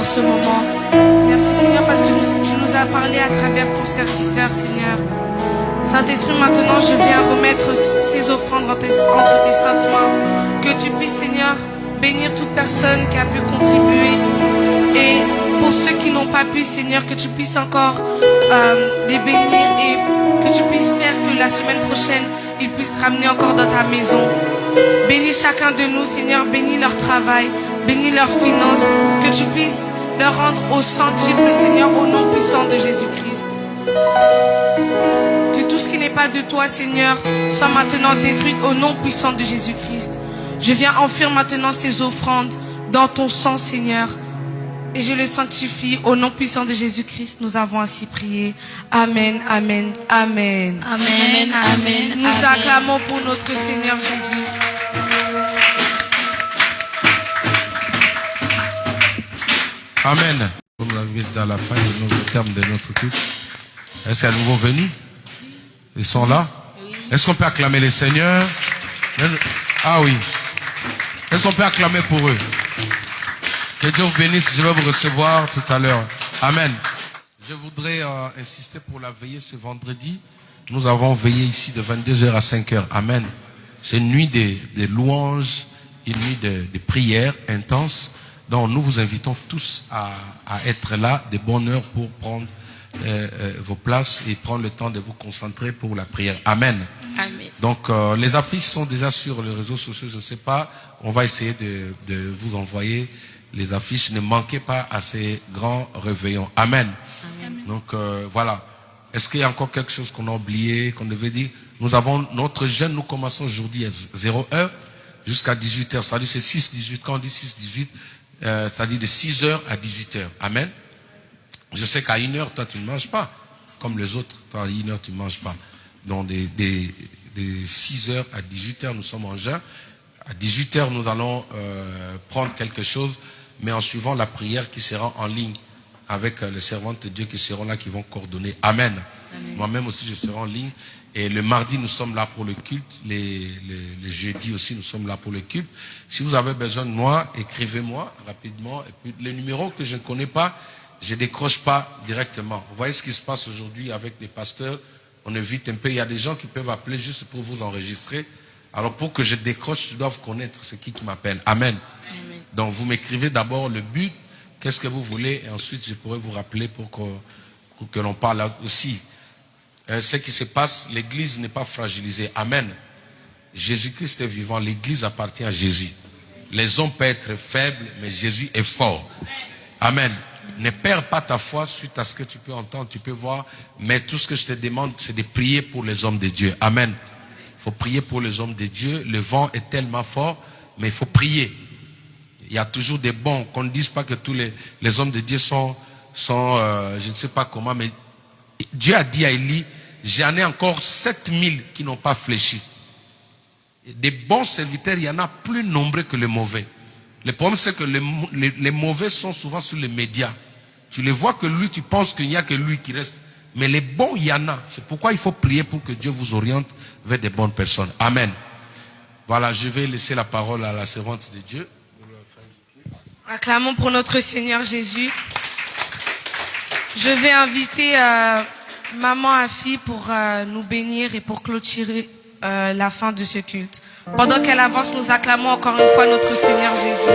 Ce moment. Merci Seigneur parce que tu nous as parlé à travers ton serviteur, Seigneur. Saint-Esprit, maintenant je viens remettre ces offrandes entre tes saintes mains. Que tu puisses, Seigneur, bénir toute personne qui a pu contribuer. Et pour ceux qui n'ont pas pu, Seigneur, que tu puisses encore les bénir et que tu puisses faire que la semaine prochaine, ils puissent ramener encore dans ta maison. Bénis chacun de nous, Seigneur, bénis leur travail, bénis leurs finances, que tu puisses leur rendre au centuple, Seigneur, au nom puissant de pas de toi, Seigneur, soit maintenant détruite au nom puissant de Jésus-Christ. Je viens offrir maintenant ces offrandes dans ton sang, Seigneur. Et je le sanctifie au nom puissant de Jésus-Christ. Nous avons ainsi prié. Amen, amen, amen. Amen, amen. Nous acclamons pour notre Seigneur Jésus. Amen. Comme vous l'avez dit à la fin de notre terme de notre culte. Est-ce qu'il y a de nouveaux venus? Ils sont là? Oui. Est-ce qu'on peut acclamer les seigneurs? Ah oui. Est-ce qu'on peut acclamer pour eux? Que Dieu vous bénisse. Je vais vous recevoir tout à l'heure. Amen. Je voudrais insister pour la veillée ce vendredi. Nous avons veillé ici de 22h à 5h. Amen. C'est une nuit de louanges, une nuit de prières intenses. Donc nous vous invitons tous à être là de bonne heure pour prendre vos places et prendre le temps de vous concentrer pour la prière. Amen. Amen. Donc les affiches sont déjà sur les réseaux sociaux. Je ne sais pas. On va essayer de vous envoyer les affiches. Ne manquez pas à ces grands réveillons. Amen. Amen. Donc voilà. Est-ce qu'il y a encore quelque chose qu'on a oublié, qu'on devait dire? Nous avons notre jeûne. Nous commençons aujourd'hui à 0h jusqu'à 18h. C'est-à-dire c'est 6-18. Quand on dit 6-18, c'est-à-dire de 6h à 18h. Amen. Je sais qu'à 1h, toi, tu ne manges pas. Comme les autres. Toi, à 1h, tu ne manges pas. Donc, de 6h à 18h, nous sommes en jeûne. À 18h, nous allons prendre quelque chose, mais en suivant la prière qui sera en ligne avec les servantes de Dieu qui seront là, qui vont coordonner. Amen. Moi-même aussi, je serai en ligne. Et le mardi, nous sommes là pour le culte. Les jeudis aussi, nous sommes là pour le culte. Si vous avez besoin de moi, écrivez-moi rapidement. Et puis, les numéros que je ne connais pas, je ne décroche pas directement. Vous voyez ce qui se passe aujourd'hui avec les pasteurs. On évite un peu. Il y a des gens qui peuvent appeler juste pour vous enregistrer. Alors, pour que je décroche, je dois vous connaître. C'est qui m'appelle. Amen. Amen. Donc, vous m'écrivez d'abord le but. Qu'est-ce que vous voulez? Et ensuite, je pourrai vous rappeler pour que l'on parle aussi. Ce qui se passe, l'église n'est pas fragilisée. Amen. Jésus-Christ est vivant. L'église appartient à Jésus. Les hommes peuvent être faibles, mais Jésus est fort. Amen. Ne perds pas ta foi suite à ce que tu peux entendre, tu peux voir. Mais tout ce que je te demande, c'est de prier pour les hommes de Dieu. Amen. Il faut prier pour les hommes de Dieu. Le vent est tellement fort, mais il faut prier. Il y a toujours des bons. Qu'on ne dise pas que tous les hommes de Dieu sont je ne sais pas comment, mais Dieu a dit à Élie, j'en ai encore 7000 qui n'ont pas fléchi. Des bons serviteurs, il y en a plus nombreux que les mauvais. Le problème, c'est que les mauvais sont souvent sur les médias. Tu les vois que lui, tu penses qu'il n'y a que lui qui reste. Mais les bons, il y en a. C'est pourquoi il faut prier pour que Dieu vous oriente vers des bonnes personnes. Amen. Voilà, je vais laisser la parole à la servante de Dieu. Acclamons pour notre Seigneur Jésus. Je vais inviter Maman Afi pour nous bénir et pour clôturer la fin de ce culte. Pendant qu'elle avance, nous acclamons encore une fois notre Seigneur Jésus.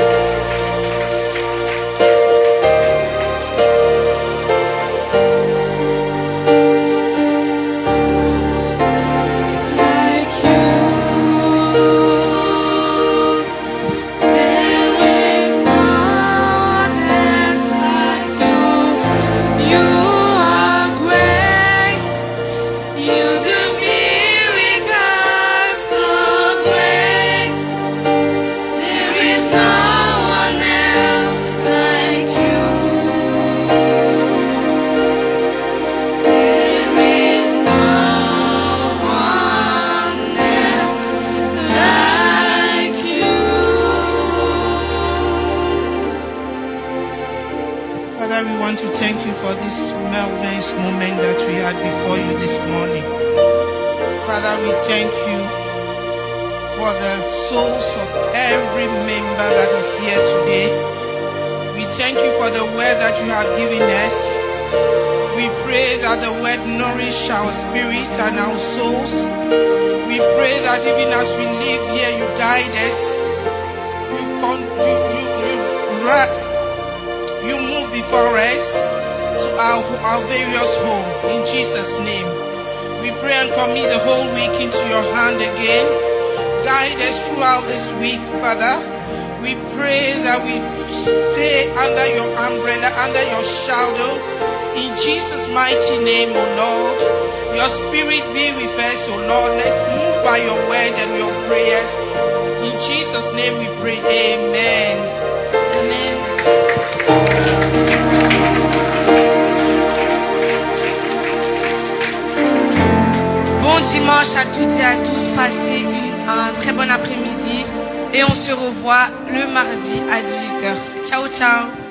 stay under your umbrella, under your shadow. In Jesus' mighty name, O Lord, your spirit be with us, O Lord. Let's move by your word and your prayers. In Jesus' name we pray, amen. Amen. Bon dimanche à toutes et à tous. Passez un très bon après-midi. Et on se revoit le mardi à 18h. Ciao, ciao.